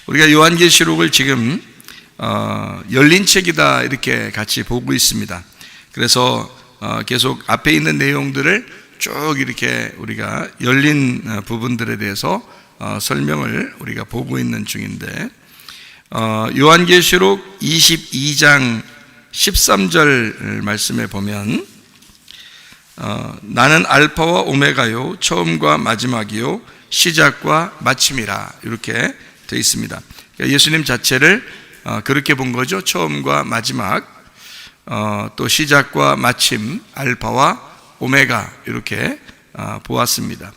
우리가 요한계시록을 지금 열린 책이다 이렇게 같이 보고 있습니다. 그래서 계속 앞에 있는 내용들을 쭉 이렇게 우리가 열린 부분들에 대해서 설명을 우리가 보고 있는 중인데, 요한계시록 22장 13절 말씀에 보면 나는 알파와 오메가요 처음과 마지막이요 시작과 마침이라 이렇게 되어 있습니다. 그러니까 예수님 자체를 그렇게 본 거죠. 처음과 마지막, 또 시작과 마침, 알파와 오메가 이렇게 보았습니다.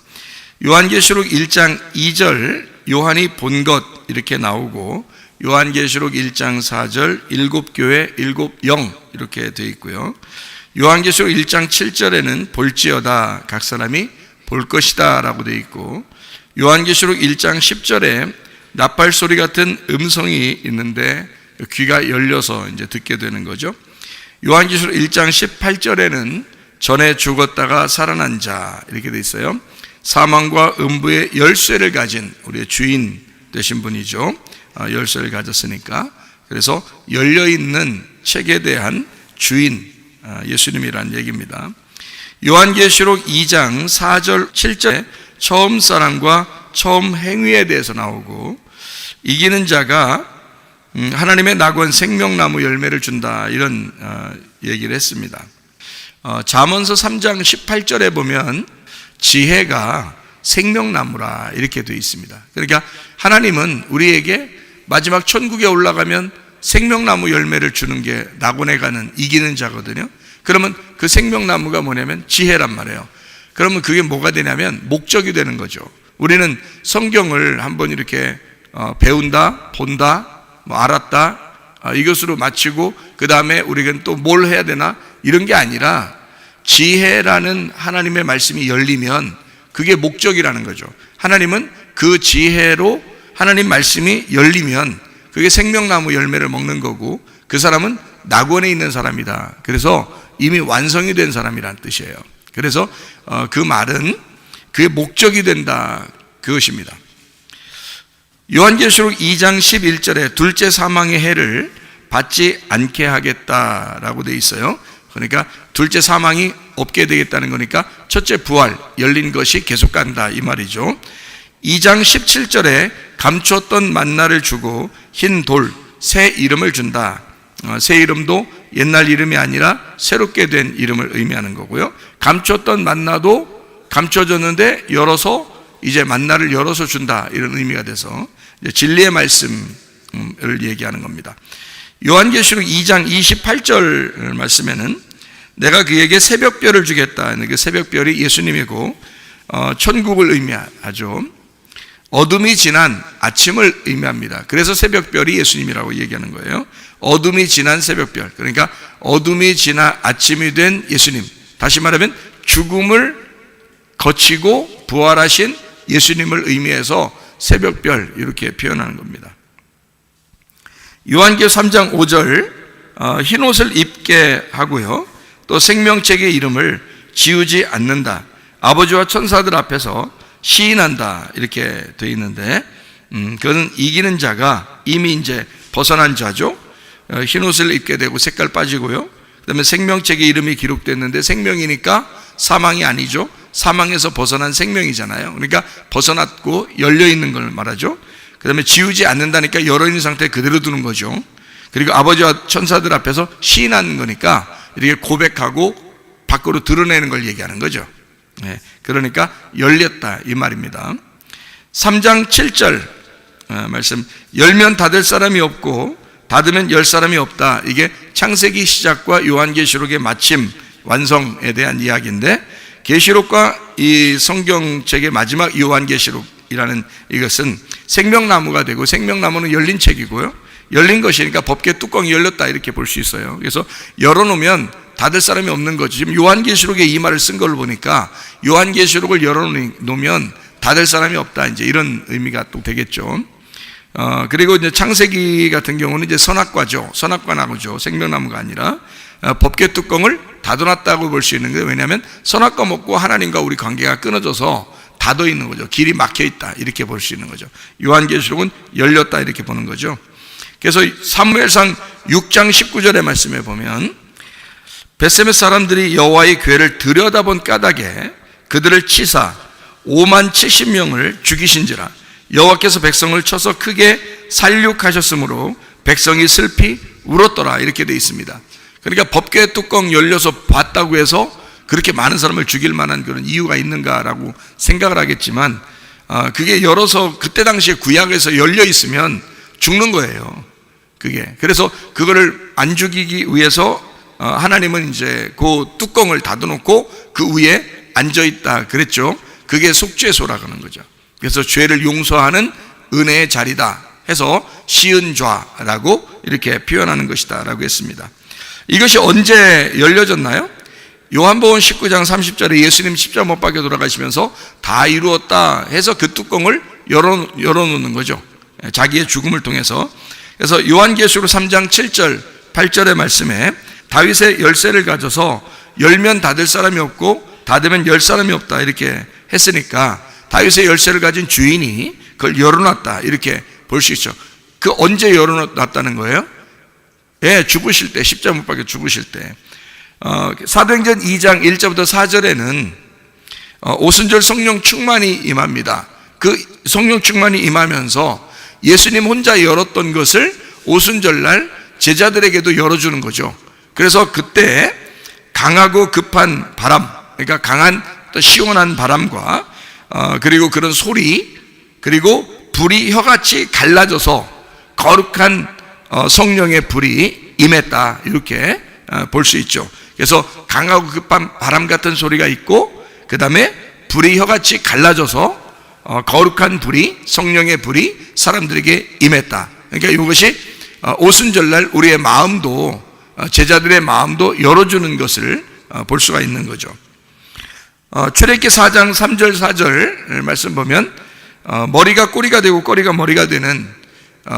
요한계시록 1장 2절 요한이 본 것 이렇게 나오고, 요한계시록 1장 4절 일곱 교회 일곱 영 이렇게 되어 있고요. 요한계시록 1장 7절에는 볼지어다 각 사람이 볼 것이다 라고 되어 있고, 요한계시록 1장 10절에 나팔 소리 같은 음성이 있는데 귀가 열려서 이제 듣게 되는 거죠. 요한계시록 1장 18절에는 전에 죽었다가 살아난 자 이렇게 되어 있어요. 사망과 음부의 열쇠를 가진 우리의 주인 되신 분이죠. 열쇠를 가졌으니까, 그래서 열려있는 책에 대한 주인 예수님이란 얘기입니다. 요한계시록 2장 4절 7절에 처음 사랑과 처음 행위에 대해서 나오고, 이기는 자가 하나님의 낙원 생명나무 열매를 준다 이런 얘기를 했습니다. 잠언서 3장 18절에 보면 지혜가 생명나무라 이렇게 되어 있습니다. 그러니까 하나님은 우리에게 마지막 천국에 올라가면 생명나무 열매를 주는 게 낙원에 가는 이기는 자거든요. 그러면 그 생명나무가 뭐냐면 지혜란 말이에요. 그러면 그게 뭐가 되냐면 목적이 되는 거죠. 우리는 성경을 한번 이렇게 배운다, 본다, 알았다, 이것으로 마치고 그 다음에 우리가 또 뭘 해야 되나 이런 게 아니라, 지혜라는 하나님의 말씀이 열리면 그게 목적이라는 거죠. 하나님은 그 지혜로 하나님 말씀이 열리면 그게 생명나무 열매를 먹는 거고, 그 사람은 낙원에 있는 사람이다. 그래서 이미 완성이 된 사람이라는 뜻이에요. 그래서 그 말은 그게 목적이 된다 그것입니다. 요한계시록 2장 11절에 둘째 사망의 해를 받지 않게 하겠다라고 되어 있어요. 그러니까 둘째 사망이 없게 되겠다는 거니까 첫째 부활, 열린 것이 계속 간다 이 말이죠. 2장 17절에 감추었던 만나를 주고 흰 돌, 새 이름을 준다. 새 이름도 옛날 이름이 아니라 새롭게 된 이름을 의미하는 거고요. 감추었던 만나도 감춰졌는데 열어서 이제 만나를 열어서 준다 이런 의미가 돼서 이제 진리의 말씀을 얘기하는 겁니다. 요한계시록 2장 28절 말씀에는 내가 그에게 새벽별을 주겠다. 그 새벽별이 예수님이고 천국을 의미하죠. 어둠이 지난 아침을 의미합니다. 그래서 새벽별이 예수님이라고 얘기하는 거예요. 어둠이 지난 새벽별, 그러니까 어둠이 지나 아침이 된 예수님, 다시 말하면 죽음을 거치고 부활하신 예수님을 의미해서 새벽별 이렇게 표현하는 겁니다. 요한계시록 3장 5절 흰옷을 입게 하고요, 또 생명책의 이름을 지우지 않는다. 아버지와 천사들 앞에서 시인한다 이렇게 되어 있는데, 그것은 이기는 자가 이미 이제 벗어난 자죠. 흰옷을 입게 되고 색깔 빠지고요, 그 다음에 생명책의 이름이 기록됐는데 생명이니까 사망이 아니죠. 사망에서 벗어난 생명이잖아요. 그러니까 벗어났고 열려있는 걸 말하죠. 그 다음에 지우지 않는다니까 열어있는 상태에 그대로 두는 거죠. 그리고 아버지와 천사들 앞에서 시인하는 거니까 이렇게 고백하고 밖으로 드러내는 걸 얘기하는 거죠. 그러니까 열렸다 이 말입니다. 3장 7절 말씀, 열면 닫을 사람이 없고 닫으면 열 사람이 없다. 이게 창세기 시작과 요한계시록의 마침 완성에 대한 이야기인데, 계시록과 이 성경책의 마지막 요한계시록이라는 이것은 생명나무가 되고, 생명나무는 열린 책이고요, 열린 것이니까 법궤 뚜껑이 열렸다 이렇게 볼 수 있어요. 그래서 열어놓으면 닫을 사람이 없는 거죠. 지금 요한계시록에 이 말을 쓴 걸 보니까 요한계시록을 열어놓으면 닫을 사람이 없다, 이제 이런 의미가 또 되겠죠. 그리고 이제 창세기 같은 경우는 이제 선악과죠. 선악과 나무죠. 생명나무가 아니라 법궤 뚜껑을 닫아놨다고 볼 수 있는 거예요. 왜냐하면 선악과 먹고 하나님과 우리 관계가 끊어져서 닫아 있는 거죠. 길이 막혀 있다 이렇게 볼 수 있는 거죠. 요한계시록은 열렸다 이렇게 보는 거죠. 그래서 사무엘상 6장 19절의 말씀에 보면 벳세메 사람들이 여호와의 궤를 들여다본 까닭에 그들을 치사 5만 70명을 죽이신지라 여호와께서 백성을 쳐서 크게 살육하셨으므로 백성이 슬피 울었더라 이렇게 되어 있습니다. 그러니까 법궤 뚜껑 열려서 봤다고 해서 그렇게 많은 사람을 죽일 만한 그런 이유가 있는가라고 생각을 하겠지만 그게 열어서 그때 당시에 구약에서 열려 있으면 죽는 거예요. 그게 그래서 그거를 안 죽이기 위해서 하나님은 이제 그 뚜껑을 닫아놓고 그 위에 앉아있다 그랬죠. 그게 속죄소라고 하는 거죠. 그래서 죄를 용서하는 은혜의 자리다 해서 시은좌라고 이렇게 표현하는 것이다 라고 했습니다. 이것이 언제 열려졌나요? 요한복음 19장 30절에 예수님 십자가 못 박혀 돌아가시면서 다 이루었다 해서 그 뚜껑을 열어놓는 거죠. 자기의 죽음을 통해서. 그래서 요한계시록 3장 7절 8절의 말씀에 다윗의 열쇠를 가져서 열면 닫을 사람이 없고 닫으면 열 사람이 없다 이렇게 했으니까 다윗의 열쇠를 가진 주인이 그걸 열어놨다 이렇게 볼 수 있죠. 그 언제 열어놨다는 거예요? 예, 죽으실 때, 십자가 못 박혀 죽으실 때. 사도행전 2장 1절부터 4절에는 오순절 성령 충만이 임합니다. 그 성령 충만이 임하면서 예수님 혼자 열었던 것을 오순절날 제자들에게도 열어주는 거죠. 그래서 그때 강하고 급한 바람, 그러니까 강한 시원한 바람과 그리고 그런 소리, 그리고 불이 혀같이 갈라져서 거룩한 성령의 불이 임했다 이렇게 볼 수 있죠. 그래서 강하고 급한 바람 같은 소리가 있고 그 다음에 불이 혀같이 갈라져서 거룩한 불이, 성령의 불이 사람들에게 임했다. 그러니까 이것이 오순절날 우리의 마음도, 제자들의 마음도 열어주는 것을 볼 수가 있는 거죠. 출애굽기 4장 3절 4절 말씀 보면 머리가 꼬리가 되고 꼬리가 머리가 되는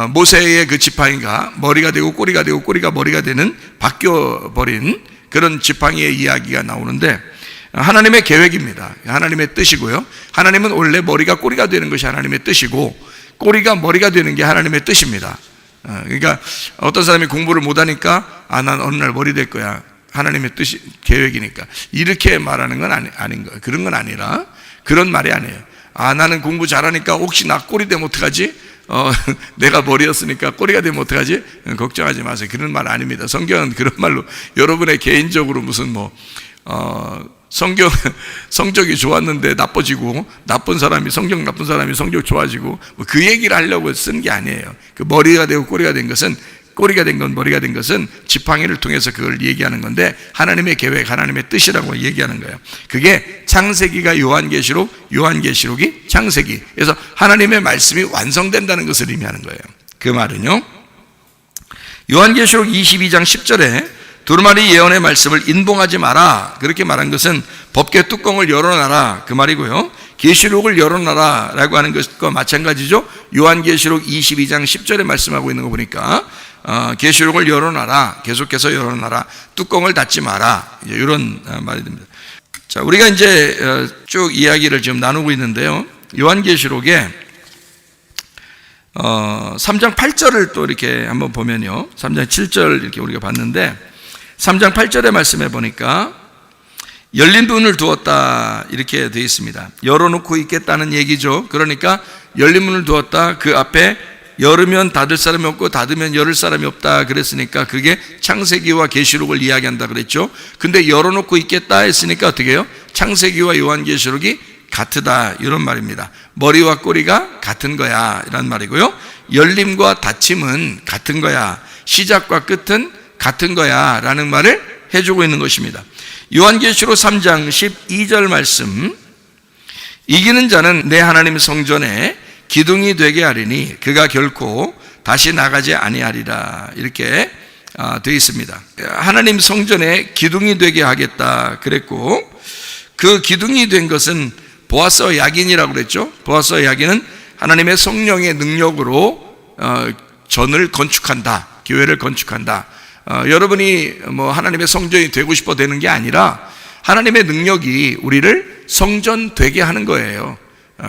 모세의 그 지팡이가 머리가 되고 꼬리가 되고 꼬리가 머리가 되는 바뀌어버린 그런 지팡이의 이야기가 나오는데 하나님의 계획입니다. 하나님의 뜻이고요. 하나님은 원래 머리가 꼬리가 되는 것이 하나님의 뜻이고 꼬리가 머리가 되는 게 하나님의 뜻입니다. 그러니까 어떤 사람이 공부를 못하니까 난 어느 날 머리 될 거야. 하나님의 뜻이 계획이니까 이렇게 말하는 건 아닌 거예요. 그런 건 아니라 그런 말이 아니에요. 나는 공부 잘하니까 혹시 나 꼬리 되면 어떡하지? 내가 머리였으니까 꼬리가 되면 어떡하지? 걱정하지 마세요. 그런 말 아닙니다. 성경은 그런 말로 여러분의 개인적으로 무슨 성적이 좋았는데 나빠지고 나쁜 사람이 성적 좋아지고 그 얘기를 하려고 쓴 게 아니에요. 그 머리가 되고 꼬리가 된 것은 꼬리가 된 건 머리가 된 것은 지팡이를 통해서 그걸 얘기하는 건데 하나님의 계획, 하나님의 뜻이라고 얘기하는 거예요. 그게 창세기가 요한계시록, 요한계시록이 창세기. 그래서 하나님의 말씀이 완성된다는 것을 의미하는 거예요. 그 말은요, 요한계시록 22장 10절에 두루마리 예언의 말씀을 인봉하지 마라 그렇게 말한 것은 법궤 뚜껑을 열어놔라 그 말이고요. 계시록을 열어놔라 라고 하는 것과 마찬가지죠. 요한계시록 22장 10절에 말씀하고 있는 거 보니까 계시록을 열어놔라, 계속해서 열어놔라, 뚜껑을 닫지 마라, 이런 말이 됩니다. 자, 우리가 이제 쭉 이야기를 지금 나누고 있는데요. 요한계시록에 3장 8절을 또 이렇게 한번 보면요, 3장 7절 이렇게 우리가 봤는데 3장 8절의 말씀에 보니까 열린 문을 두었다 이렇게 되어 있습니다. 열어놓고 있겠다는 얘기죠. 그러니까 열린 문을 두었다, 그 앞에 열으면 닫을 사람이 없고 닫으면 열을 사람이 없다 그랬으니까 그게 창세기와 계시록을 이야기한다 그랬죠. 근데 열어놓고 있겠다 했으니까 어떻게 해요? 창세기와 요한계시록이 같으다 이런 말입니다. 머리와 꼬리가 같은 거야 이란 말이고요. 열림과 닫힘은 같은 거야, 시작과 끝은 같은 거야 라는 말을 해주고 있는 것입니다. 요한계시록 3장 12절 말씀, 이기는 자는 내 하나님 성전에 기둥이 되게 하리니 그가 결코 다시 나가지 아니하리라 이렇게 되어 있습니다. 하나님 성전에 기둥이 되게 하겠다 그랬고, 그 기둥이 된 것은 보아스와 야긴이라고 그랬죠. 보아스와 야긴은 하나님의 성령의 능력으로 전을 건축한다, 교회를 건축한다. 여러분이 하나님의 성전이 되고 싶어 되는 게 아니라 하나님의 능력이 우리를 성전 되게 하는 거예요.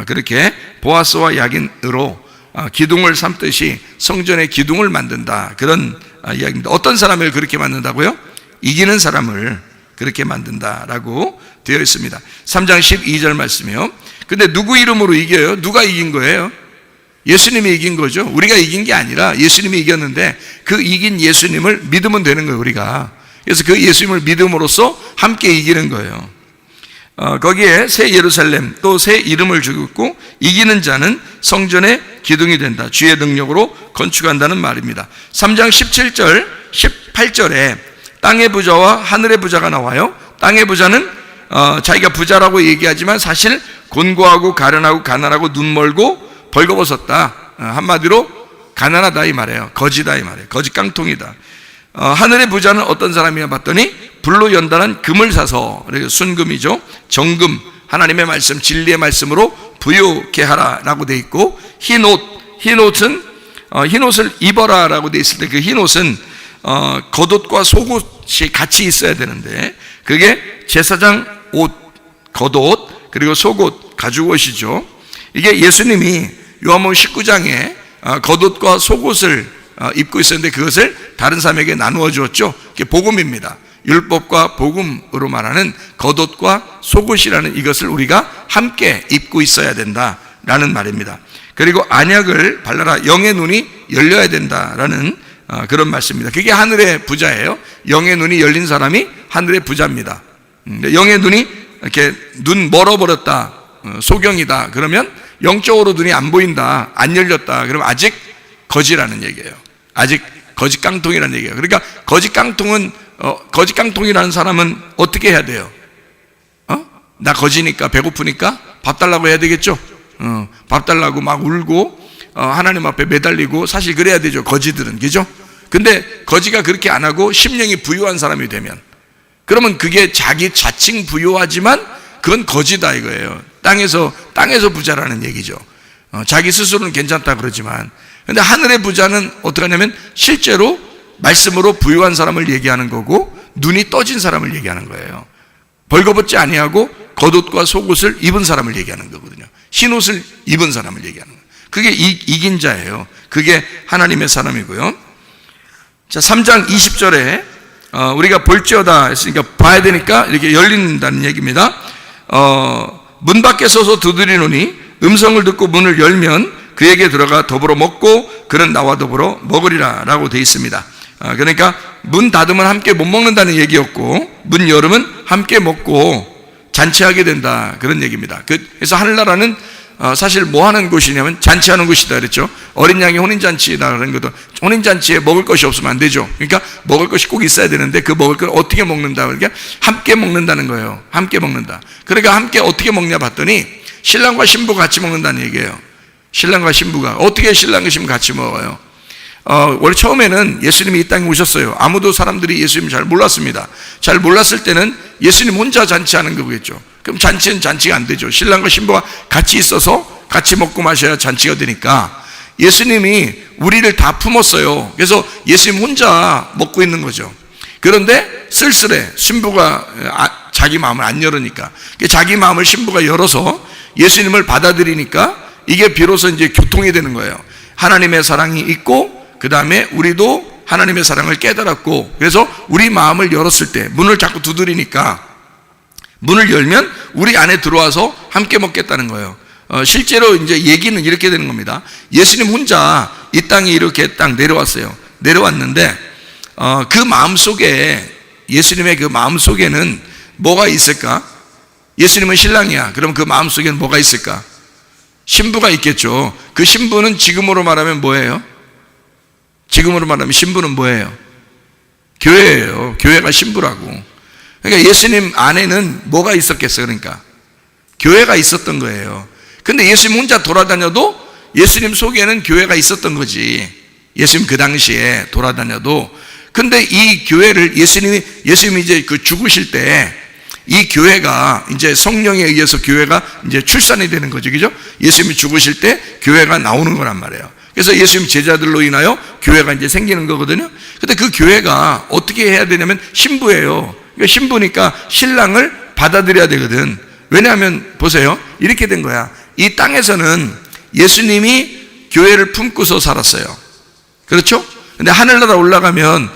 그렇게 보아스와 야긴으로 기둥을 삼듯이 성전의 기둥을 만든다, 그런 이야기입니다. 어떤 사람을 그렇게 만든다고요? 이기는 사람을 그렇게 만든다라고 되어 있습니다. 3장 12절 말씀이요. 근데 누구 이름으로 이겨요? 누가 이긴 거예요? 예수님이 이긴 거죠. 우리가 이긴 게 아니라 예수님이 이겼는데 그 이긴 예수님을 믿으면 되는 거예요, 우리가. 그래서 그 예수님을 믿음으로써 함께 이기는 거예요. 거기에 새 예루살렘, 또 새 이름을 주고 이기는 자는 성전의 기둥이 된다, 주의 능력으로 건축한다는 말입니다. 3장 17절 18절에 땅의 부자와 하늘의 부자가 나와요. 땅의 부자는 자기가 부자라고 얘기하지만 사실 곤고하고 가련하고 가난하고 눈멀고 벌거벗었다, 한마디로 가난하다 이 말이에요. 거지다 이 말이에요. 거지 깡통이다. 하늘의 부자는 어떤 사람이냐 봤더니 불로 연단한 금을 사서, 순금이죠, 정금, 하나님의 말씀, 진리의 말씀으로 부유케 하라라고 돼 있고, 흰옷은 흰옷을 입어라 라고 돼 있을 때 그 흰옷은 겉옷과 속옷이 같이 있어야 되는데 그게 제사장 옷, 겉옷, 그리고 속옷, 가죽옷이죠. 이게 예수님이 요한복음 19장에 겉옷과 속옷을 입고 있었는데 그것을 다른 사람에게 나누어 주었죠. 그게 복음입니다. 율법과 복음으로 말하는 겉옷과 속옷이라는 이것을 우리가 함께 입고 있어야 된다라는 말입니다. 그리고 안약을 발라라, 영의 눈이 열려야 된다라는 그런 말씀입니다. 그게 하늘의 부자예요. 영의 눈이 열린 사람이 하늘의 부자입니다. 영의 눈이 이렇게 눈 멀어버렸다, 소경이다, 그러면 영적으로 눈이 안 보인다, 안 열렸다, 그러면 아직 거지라는 얘기예요. 아직 거지 깡통이라는 얘기예요. 그러니까 거지 깡통이라는 사람은 어떻게 해야 돼요? 나 거지니까, 배고프니까 밥 달라고 해야 되겠죠? 밥 달라고 막 울고 하나님 앞에 매달리고, 사실 그래야 되죠, 거지들은. 그죠? 근데 거지가 그렇게 안 하고 심령이 부유한 사람이 되면, 그러면 그게 자기 자칭 부유하지만 그건 거지다 이거예요. 땅에서 부자라는 얘기죠. 자기 스스로는 괜찮다 그러지만. 근데 하늘의 부자는 어떻게 하냐면 실제로 말씀으로 부유한 사람을 얘기하는 거고 눈이 떠진 사람을 얘기하는 거예요. 벌거벗지 아니하고 겉옷과 속옷을 입은 사람을 얘기하는 거거든요. 흰옷을 입은 사람을 얘기하는 거예요. 그게 이긴 자예요. 그게 하나님의 사람이고요. 자, 3장 20절에 우리가 볼지어다 했으니까 봐야 되니까 이렇게 열린다는 얘기입니다. 문 밖에 서서 두드리노니 음성을 듣고 문을 열면 그에게 들어가 더불어 먹고 그는 나와 더불어 먹으리라 라고 되어 있습니다. 그러니까 문 닫으면 함께 못 먹는다는 얘기였고, 문 열으면 함께 먹고 잔치하게 된다, 그런 얘기입니다. 그래서 하늘나라는 사실 뭐 하는 곳이냐면 잔치하는 곳이다 그랬죠. 어린 양이 혼인잔치다 그런 것도, 혼인잔치에 먹을 것이 없으면 안 되죠. 그러니까 먹을 것이 꼭 있어야 되는데 그 먹을 걸 어떻게 먹는다, 그러니까 함께 먹는다는 거예요. 함께 먹는다. 그러니까 함께 어떻게 먹냐 봤더니 신랑과 신부가 같이 먹는다는 얘기예요. 신랑과 신부가 어떻게 신랑과 신부 같이 먹어요? 원래 처음에는 예수님이 이 땅에 오셨어요. 아무도 사람들이 예수님을 잘 몰랐습니다. 잘 몰랐을 때는 예수님 혼자 잔치하는 거겠죠. 그럼 잔치는 잔치가 안 되죠. 신랑과 신부가 같이 있어서 같이 먹고 마셔야 잔치가 되니까 예수님이 우리를 다 품었어요. 그래서 예수님 혼자 먹고 있는 거죠. 그런데 쓸쓸해. 신부가 자기 마음을 안 열으니까, 자기 마음을 신부가 열어서 예수님을 받아들이니까 이게 비로소 이제 교통이 되는 거예요. 하나님의 사랑이 있고 그 다음에 우리도 하나님의 사랑을 깨달았고, 그래서 우리 마음을 열었을 때 문을 자꾸 두드리니까 문을 열면 우리 안에 들어와서 함께 먹겠다는 거예요. 실제로 이제 얘기는 이렇게 되는 겁니다. 예수님 혼자 이 땅에 이렇게 딱 내려왔어요. 내려왔는데 그 마음속에, 예수님의 그 마음속에는 뭐가 있을까? 예수님은 신랑이야. 그럼 그 마음속에는 뭐가 있을까? 신부가 있겠죠. 그 신부는 지금으로 말하면 뭐예요? 지금으로 말하면 신부는 뭐예요? 교회예요. 교회가 신부라고. 그러니까 예수님 안에는 뭐가 있었겠어요? 그러니까 교회가 있었던 거예요. 근데 예수님 혼자 돌아다녀도 예수님 속에는 교회가 있었던 거지. 예수님 그 당시에 돌아다녀도. 근데 이 교회를 예수님이 이제 그 죽으실 때 이 교회가 이제 성령에 의해서 교회가 이제 출산이 되는 거죠. 그죠? 예수님이 죽으실 때 교회가 나오는 거란 말이에요. 그래서 예수님 제자들로 인하여 교회가 이제 생기는 거거든요. 근데 그 교회가 어떻게 해야 되냐면 신부예요. 그러니까 신부니까 신랑을 받아들여야 되거든. 왜냐하면 보세요. 이렇게 된 거야. 이 땅에서는 예수님이 교회를 품고서 살았어요. 그렇죠? 근데 하늘나라 올라가면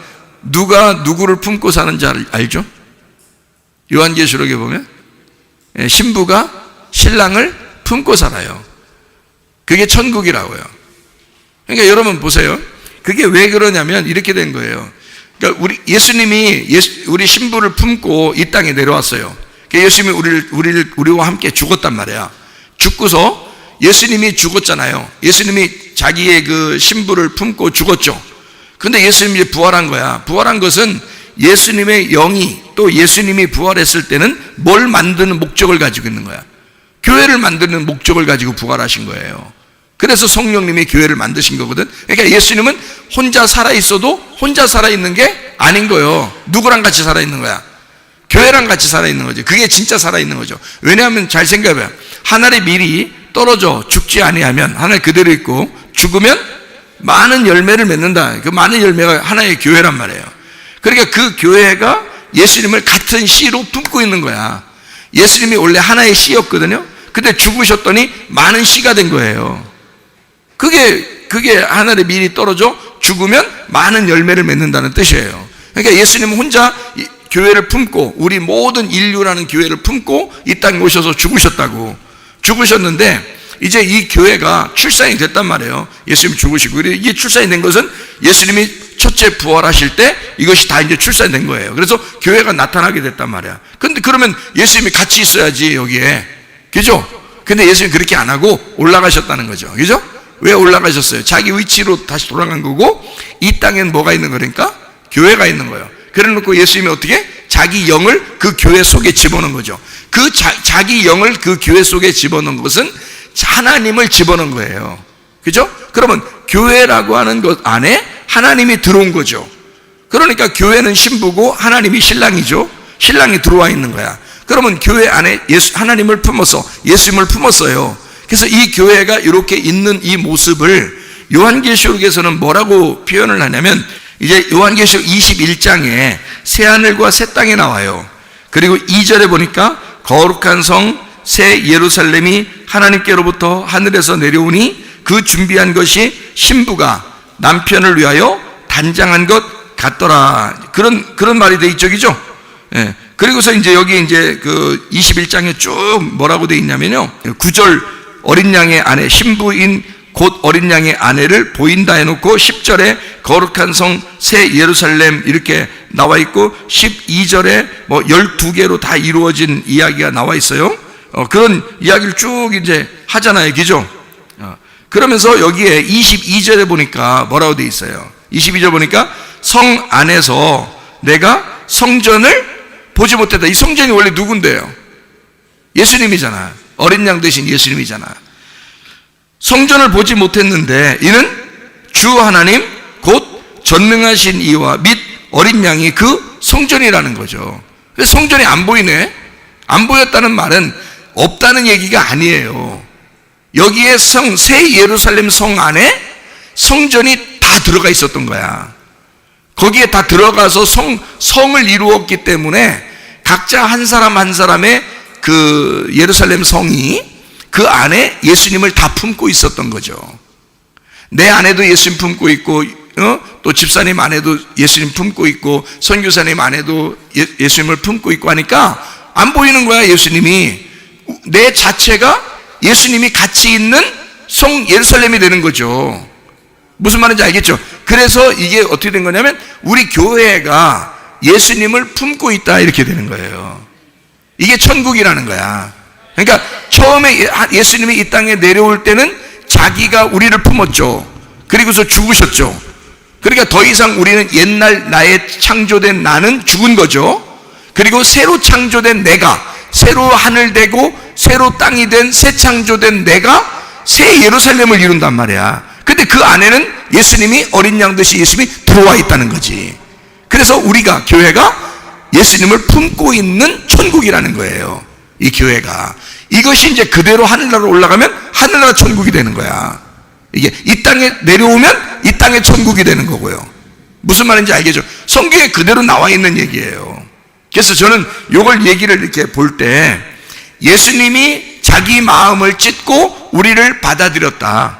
누가 누구를 품고 사는지 알죠? 요한계시록에 보면 신부가 신랑을 품고 살아요. 그게 천국이라고요. 그러니까 여러분 보세요. 그게 왜 그러냐면 이렇게 된 거예요. 그러니까 예수님이 우리 신부를 품고 이 땅에 내려왔어요. 그러니까 예수님이 우리와 함께 죽었단 말이야. 죽고서 예수님이 죽었잖아요. 예수님이 자기의 그 신부를 품고 죽었죠. 근데 예수님이 부활한 거야. 부활한 것은 예수님의 영이 또 예수님이 부활했을 때는 뭘 만드는 목적을 가지고 있는 거야. 교회를 만드는 목적을 가지고 부활하신 거예요. 그래서 성령님이 교회를 만드신 거거든. 그러니까 예수님은 혼자 살아있어도 혼자 살아있는 게 아닌 거예요. 누구랑 같이 살아있는 거야? 교회랑 같이 살아있는 거죠. 그게 진짜 살아있는 거죠. 왜냐하면 잘 생각해봐요. 하늘의 밀이 떨어져 죽지 아니하면 하늘 그대로 있고 죽으면 많은 열매를 맺는다. 그 많은 열매가 하나의 교회란 말이에요. 그러니까 그 교회가 예수님을 같은 씨로 품고 있는 거야. 예수님이 원래 하나의 씨였거든요. 근데 죽으셨더니 많은 씨가 된 거예요. 그게 하늘의 밀이 떨어져 죽으면 많은 열매를 맺는다는 뜻이에요. 그러니까 예수님은 혼자 교회를 품고 우리 모든 인류라는 교회를 품고 이 땅에 오셔서 죽으셨다고. 죽으셨는데 이제 이 교회가 출산이 됐단 말이에요. 예수님이 죽으시고 이게 출산이 된 것은 예수님이 첫째 부활하실 때 이것이 다 이제 출산이 된 거예요. 그래서 교회가 나타나게 됐단 말이야. 근데 그러면 예수님이 같이 있어야지 여기에. 그죠? 근데 예수님이 그렇게 안 하고 올라가셨다는 거죠. 그죠? 왜 올라가셨어요? 자기 위치로 다시 돌아간 거고 이 땅엔 뭐가 있는 거니까? 교회가 있는 거예요. 그래 놓고 예수님이 어떻게? 자기 영을 그 교회 속에 집어넣은 거죠. 그 자기 영을 그 교회 속에 집어넣은 것은 하나님을 집어넣은 거예요. 그죠? 그러면 교회라고 하는 것 안에 하나님이 들어온 거죠. 그러니까 교회는 신부고 하나님이 신랑이죠. 신랑이 들어와 있는 거야. 그러면 교회 안에 하나님을 품어서 예수님을 품었어요. 그래서 이 교회가 이렇게 있는 이 모습을 요한계시록에서는 뭐라고 표현을 하냐면 이제 요한계시록 21장에 새하늘과 새 땅이 나와요. 그리고 2절에 보니까 거룩한 성 새 예루살렘이 하나님께로부터 하늘에서 내려오니 그 준비한 것이 신부가 남편을 위하여 단장한 것 같더라. 그런 말이 돼 있죠, 그죠? 예. 그리고서 이제 여기 이제 그 21장에 쭉 뭐라고 돼 있냐면요. 9절 어린 양의 아내, 신부인 곧 어린 양의 아내를 보인다 해놓고 10절에 거룩한 성 새 예루살렘 이렇게 나와 있고 12절에 뭐 12개로 다 이루어진 이야기가 나와 있어요. 그런 이야기를 쭉 이제 하잖아요. 그죠? 그러면서 여기에 22절에 보니까 뭐라고 돼 있어요? 22절 보니까 성 안에서 내가 성전을 보지 못했다. 이 성전이 원래 누군데요? 예수님이잖아. 어린 양 되신 예수님이잖아. 성전을 보지 못했는데 이는 주 하나님 곧 전능하신 이와 및 어린 양이 그 성전이라는 거죠. 그래서 성전이 안 보이네. 안 보였다는 말은 없다는 얘기가 아니에요. 여기에 새 예루살렘 성 안에 성전이 다 들어가 있었던 거야. 거기에 다 들어가서 성을 이루었기 때문에 각자 한 사람 한 사람의 그 예루살렘 성이 그 안에 예수님을 다 품고 있었던 거죠. 내 안에도 예수님 품고 있고, 또 집사님 안에도 예수님 품고 있고, 선교사님 안에도 예수님을 품고 있고 하니까 안 보이는 거야, 예수님이. 내 자체가 예수님이 같이 있는 성 예루살렘이 되는 거죠. 무슨 말인지 알겠죠? 그래서 이게 어떻게 된 거냐면 우리 교회가 예수님을 품고 있다 이렇게 되는 거예요. 이게 천국이라는 거야. 그러니까 처음에 예수님이 이 땅에 내려올 때는 자기가 우리를 품었죠. 그리고서 죽으셨죠. 그러니까 더 이상 우리는 옛날 나의 창조된 나는 죽은 거죠. 그리고 새로 창조된 내가, 새로 하늘 되고 새로 땅이 된 새 창조된 내가 새 예루살렘을 이룬단 말이야. 근데 그 안에는 예수님이 어린 양 듯이 예수님이 들어와 있다는 거지. 그래서 우리가 교회가 예수님을 품고 있는 천국이라는 거예요. 이 교회가. 이것이 이제 그대로 하늘나라로 올라가면 하늘나라 천국이 되는 거야. 이게 이 땅에 내려오면 이 땅의 천국이 되는 거고요. 무슨 말인지 알겠죠? 성경에 그대로 나와 있는 얘기예요. 그래서 저는 이걸 얘기를 이렇게 볼 때 예수님이 자기 마음을 찢고 우리를 받아들였다.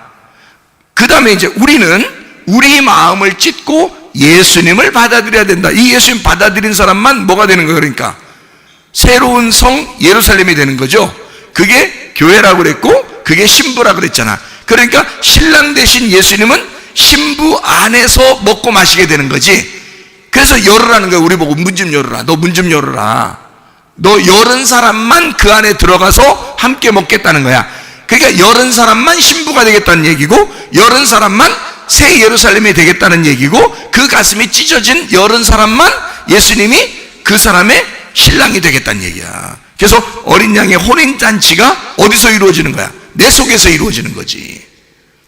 그 다음에 이제 우리는 우리 마음을 찢고 예수님을 받아들여야 된다. 이 예수님 받아들인 사람만 뭐가 되는 거예요? 그러니까 새로운 성 예루살렘이 되는 거죠. 그게 교회라고 그랬고 그게 신부라고 그랬잖아. 그러니까 신랑 되신 예수님은 신부 안에서 먹고 마시게 되는 거지. 그래서 열으라는 거야. 우리 보고 문 좀 열어라. 너 문 좀 열어라. 너 열은 사람만 그 안에 들어가서 함께 먹겠다는 거야. 그러니까 열은 사람만 신부가 되겠다는 얘기고, 열은 사람만 새 예루살렘이 되겠다는 얘기고, 그 가슴이 찢어진 열은 사람만 예수님이 그 사람의 신랑이 되겠다는 얘기야. 그래서 어린 양의 혼인잔치가 어디서 이루어지는 거야? 내 속에서 이루어지는 거지.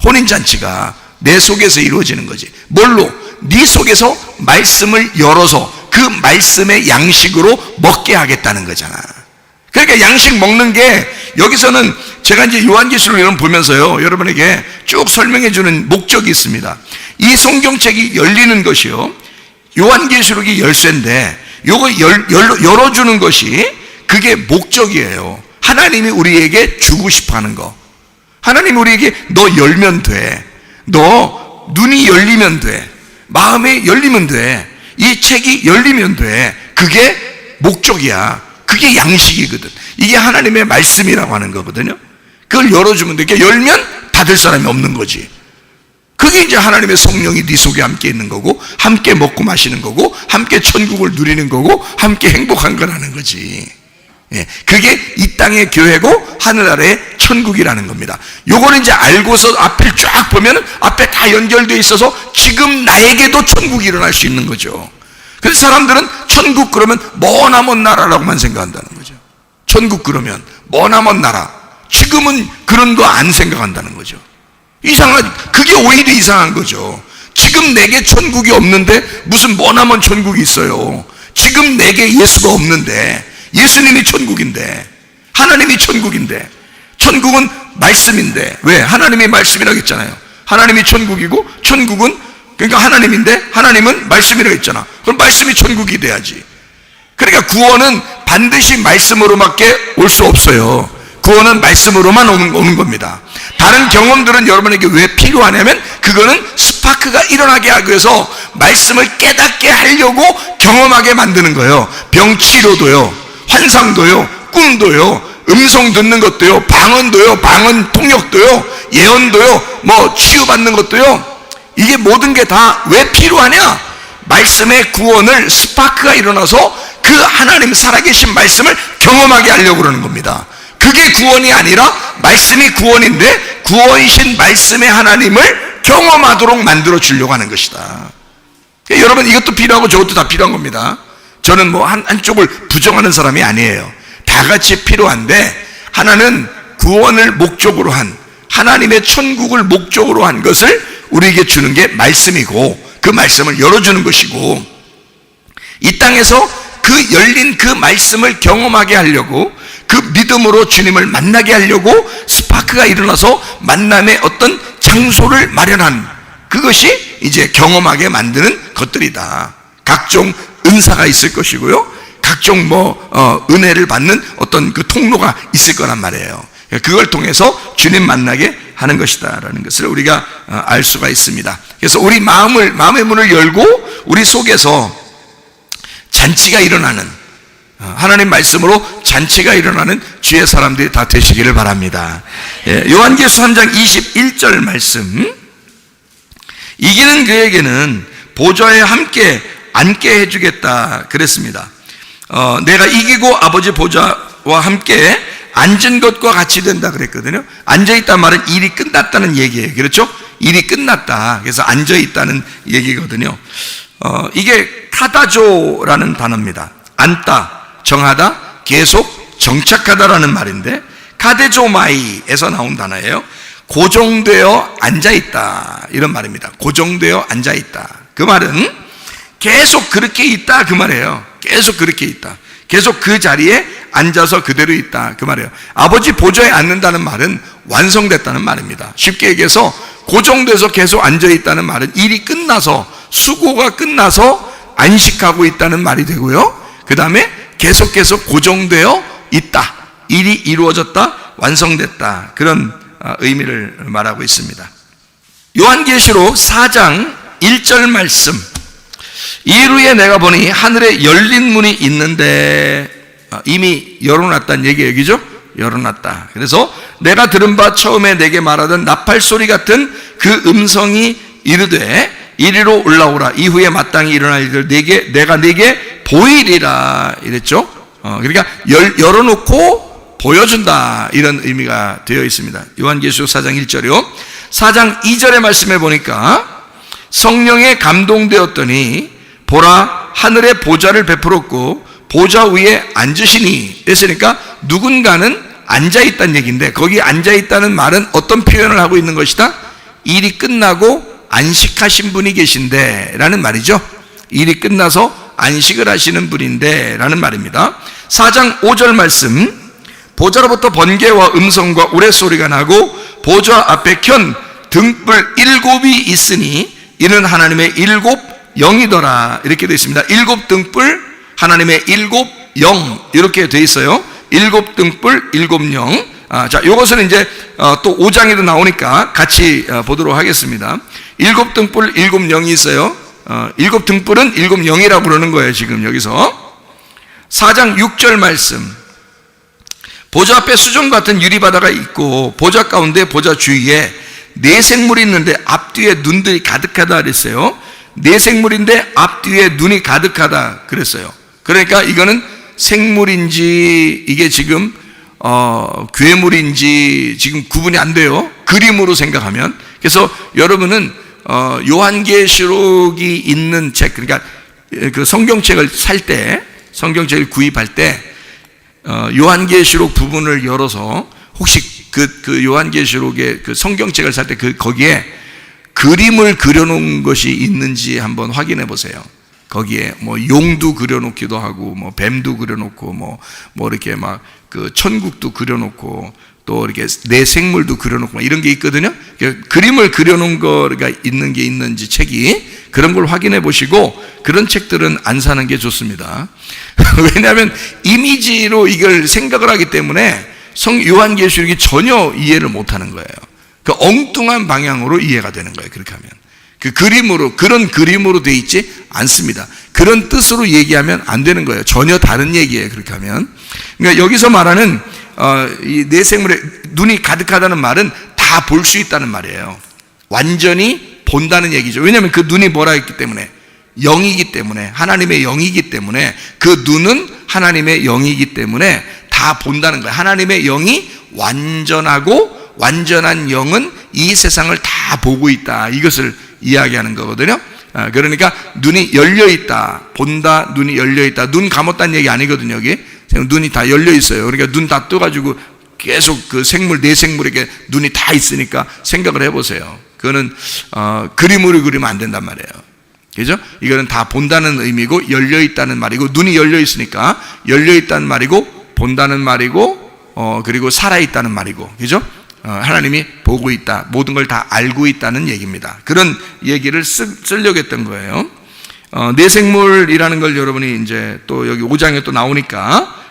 혼인잔치가 내 속에서 이루어지는 거지. 뭘로? 네 속에서 말씀을 열어서 그 말씀의 양식으로 먹게 하겠다는 거잖아. 그러니까 양식 먹는 게, 여기서는 제가 이제 요한계시록 이런 보면서요, 여러분에게 쭉 설명해 주는 목적이 있습니다. 이 성경책이 열리는 것이요, 요한계시록이 열쇠인데, 요거 열어주는 것이 그게 목적이에요. 하나님이 우리에게 주고 싶어 하는 거. 하나님이 우리에게 너 열면 돼. 너 눈이 열리면 돼. 마음이 열리면 돼. 이 책이 열리면 돼. 그게 목적이야. 그게 양식이거든. 이게 하나님의 말씀이라고 하는 거거든요. 그걸 열어주면 돼. 그러니까 열면 닫을 사람이 없는 거지. 그게 이제 하나님의 성령이 네 속에 함께 있는 거고, 함께 먹고 마시는 거고, 함께 천국을 누리는 거고, 함께 행복한 거라는 거지. 예, 그게 이 땅의 교회고 하늘 아래의 천국이라는 겁니다. 요거는 이제 알고서 앞을 쫙 보면 앞에 다 연결되어 있어서 지금 나에게도 천국이 일어날 수 있는 거죠. 그래서 사람들은 천국 그러면 머나먼 나라라고만 생각한다는 거죠. 천국 그러면 머나먼 나라. 지금은 그런 거 안 생각한다는 거죠. 그게 오히려 이상한 거죠. 지금 내게 천국이 없는데 무슨 머나먼 천국이 있어요. 지금 내게 예수가 없는데, 예수님이 천국인데, 하나님이 천국인데, 천국은 말씀인데, 왜? 하나님이 말씀이라고 했잖아요. 하나님이 천국이고, 천국은 그러니까 하나님인데, 하나님은 말씀이라고 했잖아. 그럼 말씀이 천국이 돼야지. 그러니까 구원은 반드시 말씀으로밖에 올 수 없어요. 구원은 말씀으로만 오는 겁니다. 다른 경험들은 여러분에게 왜 필요하냐면, 그거는 스파크가 일어나게 하기 위해서 말씀을 깨닫게 하려고 경험하게 만드는 거예요. 병치료도요, 환상도요, 꿈도요, 음성 듣는 것도요, 방언도요, 방언 통역도요, 예언도요, 뭐 치유받는 것도요. 이게 모든 게 다 왜 필요하냐? 말씀의 구원을 스파크가 일어나서 그 하나님 살아계신 말씀을 경험하게 하려고 그러는 겁니다. 그게 구원이 아니라 말씀이 구원인데, 구원이신 말씀의 하나님을 경험하도록 만들어 주려고 하는 것이다. 그러니까 여러분, 이것도 필요하고 저것도 다 필요한 겁니다. 저는 뭐 한쪽을 부정하는 사람이 아니에요. 다 같이 필요한데, 하나는 구원을 목적으로 한, 하나님의 천국을 목적으로 한 것을 우리에게 주는 게 말씀이고, 그 말씀을 열어주는 것이고, 이 땅에서 그 열린 그 말씀을 경험하게 하려고, 그 믿음으로 주님을 만나게 하려고 스파크가 일어나서 만남의 어떤 장소를 마련한, 그것이 이제 경험하게 만드는 것들이다. 각종 은사가 있을 것이고요, 각종 은혜를 받는 어떤 그 통로가 있을 거란 말이에요. 그걸 통해서 주님 만나게 하는 것이다라는 것을 우리가 알 수가 있습니다. 그래서 우리 마음의 문을 열고 우리 속에서 잔치가 일어나는, 하나님 말씀으로 잔치가 일어나는 주의 사람들이 다 되시기를 바랍니다. 예, 요한계시록 3장 21절 말씀, 이기는 그에게는 보좌에 함께 앉게 해주겠다 그랬습니다. 내가 이기고 아버지 보좌와 함께 앉은 것과 같이 된다 그랬거든요. 앉아있다는 말은 일이 끝났다는 얘기예요. 그렇죠? 일이 끝났다. 그래서 앉아있다는 얘기거든요. 이게 카다조라는 단어입니다. 앉다, 정하다, 계속 정착하다라는 말인데, 카데조마이에서 나온 단어예요. 고정되어 앉아있다, 이런 말입니다. 고정되어 앉아있다. 그 말은 계속 그렇게 있다, 그 말이에요. 계속 그렇게 있다. 계속 그 자리에 앉아서 그대로 있다, 그 말이에요. 아버지 보좌에 앉는다는 말은 완성됐다는 말입니다. 쉽게 얘기해서 고정돼서 계속 앉아있다는 말은 일이 끝나서, 수고가 끝나서 안식하고 있다는 말이 되고요, 그 다음에 계속 고정되어 있다, 일이 이루어졌다, 완성됐다, 그런 의미를 말하고 있습니다. 요한계시록 4장 1절 말씀, 이후에 내가 보니 하늘에 열린 문이 있는데, 이미 열어놨다는 얘기예요, 그죠? 열어놨다. 그래서 내가 들은 바 처음에 내게 말하던 나팔 소리 같은 그 음성이 이르되 이리로 올라오라. 이후에 마땅히 일어날 일들 내가 네게 보이리라 이랬죠. 그러니까 열어놓고 보여준다, 이런 의미가 되어 있습니다. 요한계시록 4장 1절이요. 4장 2절의 말씀에 보니까 성령에 감동되었더니 보라, 하늘에 보좌를 베풀었고 보좌 위에 앉으시니, 했으니까 누군가는 앉아있다는 얘기인데, 거기 앉아있다는 말은 어떤 표현을 하고 있는 것이다? 일이 끝나고 안식하신 분이 계신데 라는 말이죠. 일이 끝나서 안식을 하시는 분인데 라는 말입니다. 4장 5절 말씀, 보좌로부터 번개와 음성과 우레소리가 나고 보좌 앞에 켠 등불 7이 있으니 이는 하나님의 7 영이더라, 이렇게 되어 있습니다. 7 등불, 하나님의 7 영, 이렇게 되어 있어요. 7 등불 7 영. 자, 이것은 이제 또 5장에도 나오니까 같이 보도록 하겠습니다. 7 등불 7 영이 있어요. 7 등불은 7 영이라고 부르는 거예요, 지금 여기서. 4장 6절 말씀, 보좌 앞에 수정 같은 유리바다가 있고 보좌 가운데 보좌 주위에 네 생물이 있는데 앞뒤에 눈들이 가득하다 그랬어요. 네 생물인데 앞뒤에 눈이 가득하다 그랬어요. 그러니까 이거는 생물인지 이게 지금 괴물인지 지금 구분이 안 돼요, 그림으로 생각하면. 그래서 여러분은 요한계시록이 있는 책, 그러니까 그 성경책을 살 때, 성경책을 구입할 때 요한계시록 부분을 열어서 혹시 그 요한계시록의 그 성경책을 살 때 거기에 그림을 그려놓은 것이 있는지 한번 확인해 보세요. 거기에 뭐 용도 그려놓기도 하고, 뭐 뱀도 그려놓고, 뭐 이렇게 막 그 천국도 그려놓고, 또 이렇게 내 생물도 그려놓고 이런 게 있거든요. 그림을 그려놓은 거가 있는 게 있는지 책이, 그런 걸 확인해 보시고 그런 책들은 안 사는 게 좋습니다. 왜냐하면 이미지로 이걸 생각을 하기 때문에 요한계시록이 전혀 이해를 못하는 거예요. 그 엉뚱한 방향으로 이해가 되는 거예요. 그렇게 하면 그 그림으로, 그런 그림으로 돼 있지 않습니다. 그런 뜻으로 얘기하면 안 되는 거예요. 전혀 다른 얘기예요, 그렇게 하면. 그러니까 여기서 말하는 이 내 생물의 눈이 가득하다는 말은 다 볼 수 있다는 말이에요. 완전히 본다는 얘기죠. 왜냐하면 그 눈이 뭐라 했기 때문에, 영이기 때문에, 하나님의 영이기 때문에, 그 눈은 하나님의 영이기 때문에 다 본다는 거예요. 하나님의 영이 완전하고 완전한 영은 이 세상을 다 보고 있다, 이것을 이야기하는 거거든요. 그러니까 눈이 열려있다, 본다, 눈이 열려있다. 눈 감았다는 얘기 아니거든요. 여기 눈이 다 열려있어요. 그러니까 눈 다 떠가지고 계속 그 생물, 내 생물에게 눈이 다 있으니까 생각을 해보세요. 그거는 그림으로 그리면 안 된단 말이에요. 그죠? 이거는 다 본다는 의미고 열려있다는 말이고, 눈이 열려있으니까 열려있다는 말이고, 본다는 말이고, 그리고 살아있다는 말이고, 그죠? 하나님이 보고 있다, 모든 걸 다 알고 있다는 얘기입니다. 그런 얘기를 쓰려고 했던 거예요. 내생물이라는 걸 여러분이 이제 또 여기 5장에 또 나오니까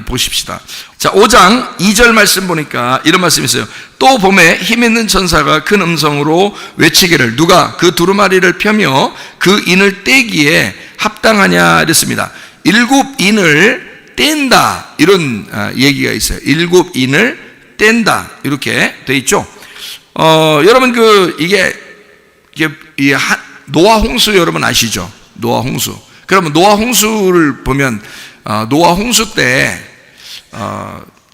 보십시다. 자, 5장 2절 말씀 보니까 이런 말씀이 있어요. 또 봄에 힘있는 천사가 큰 음성으로 외치기를, 누가 그 두루마리를 펴며 그 인을 떼기에 합당하냐 이랬습니다. 7 인을 뗀다, 이런 얘기가 있어요. 7 인을 뗀다, 이렇게 돼 있죠. 여러분 이게 노아 홍수 여러분 아시죠? 노아 홍수. 그러면 노아 홍수를 보면 노아 홍수 때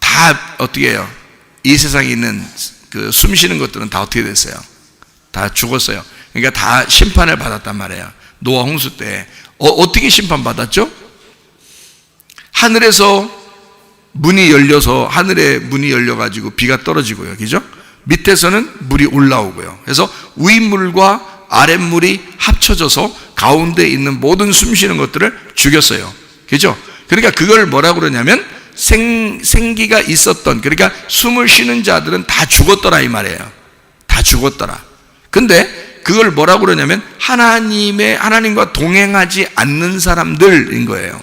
다 어떻게 해요? 이 세상에 있는 그 숨 쉬는 것들은 다 어떻게 됐어요? 다 죽었어요. 그러니까 다 심판을 받았단 말이에요. 노아 홍수 때 어떻게 심판받았죠? 하늘에서 문이 열려서, 하늘에 문이 열려가지고 비가 떨어지고요, 그죠? 밑에서는 물이 올라오고요. 그래서 윗물과 아랫물이 합쳐져서 가운데 있는 모든 숨쉬는 것들을 죽였어요, 그죠? 그러니까 그걸 뭐라고 그러냐면 생기가 있었던, 그러니까 숨을 쉬는 자들은 다 죽었더라, 이 말이에요. 다 죽었더라. 근데 그걸 뭐라고 그러냐면 하나님과 동행하지 않는 사람들인 거예요.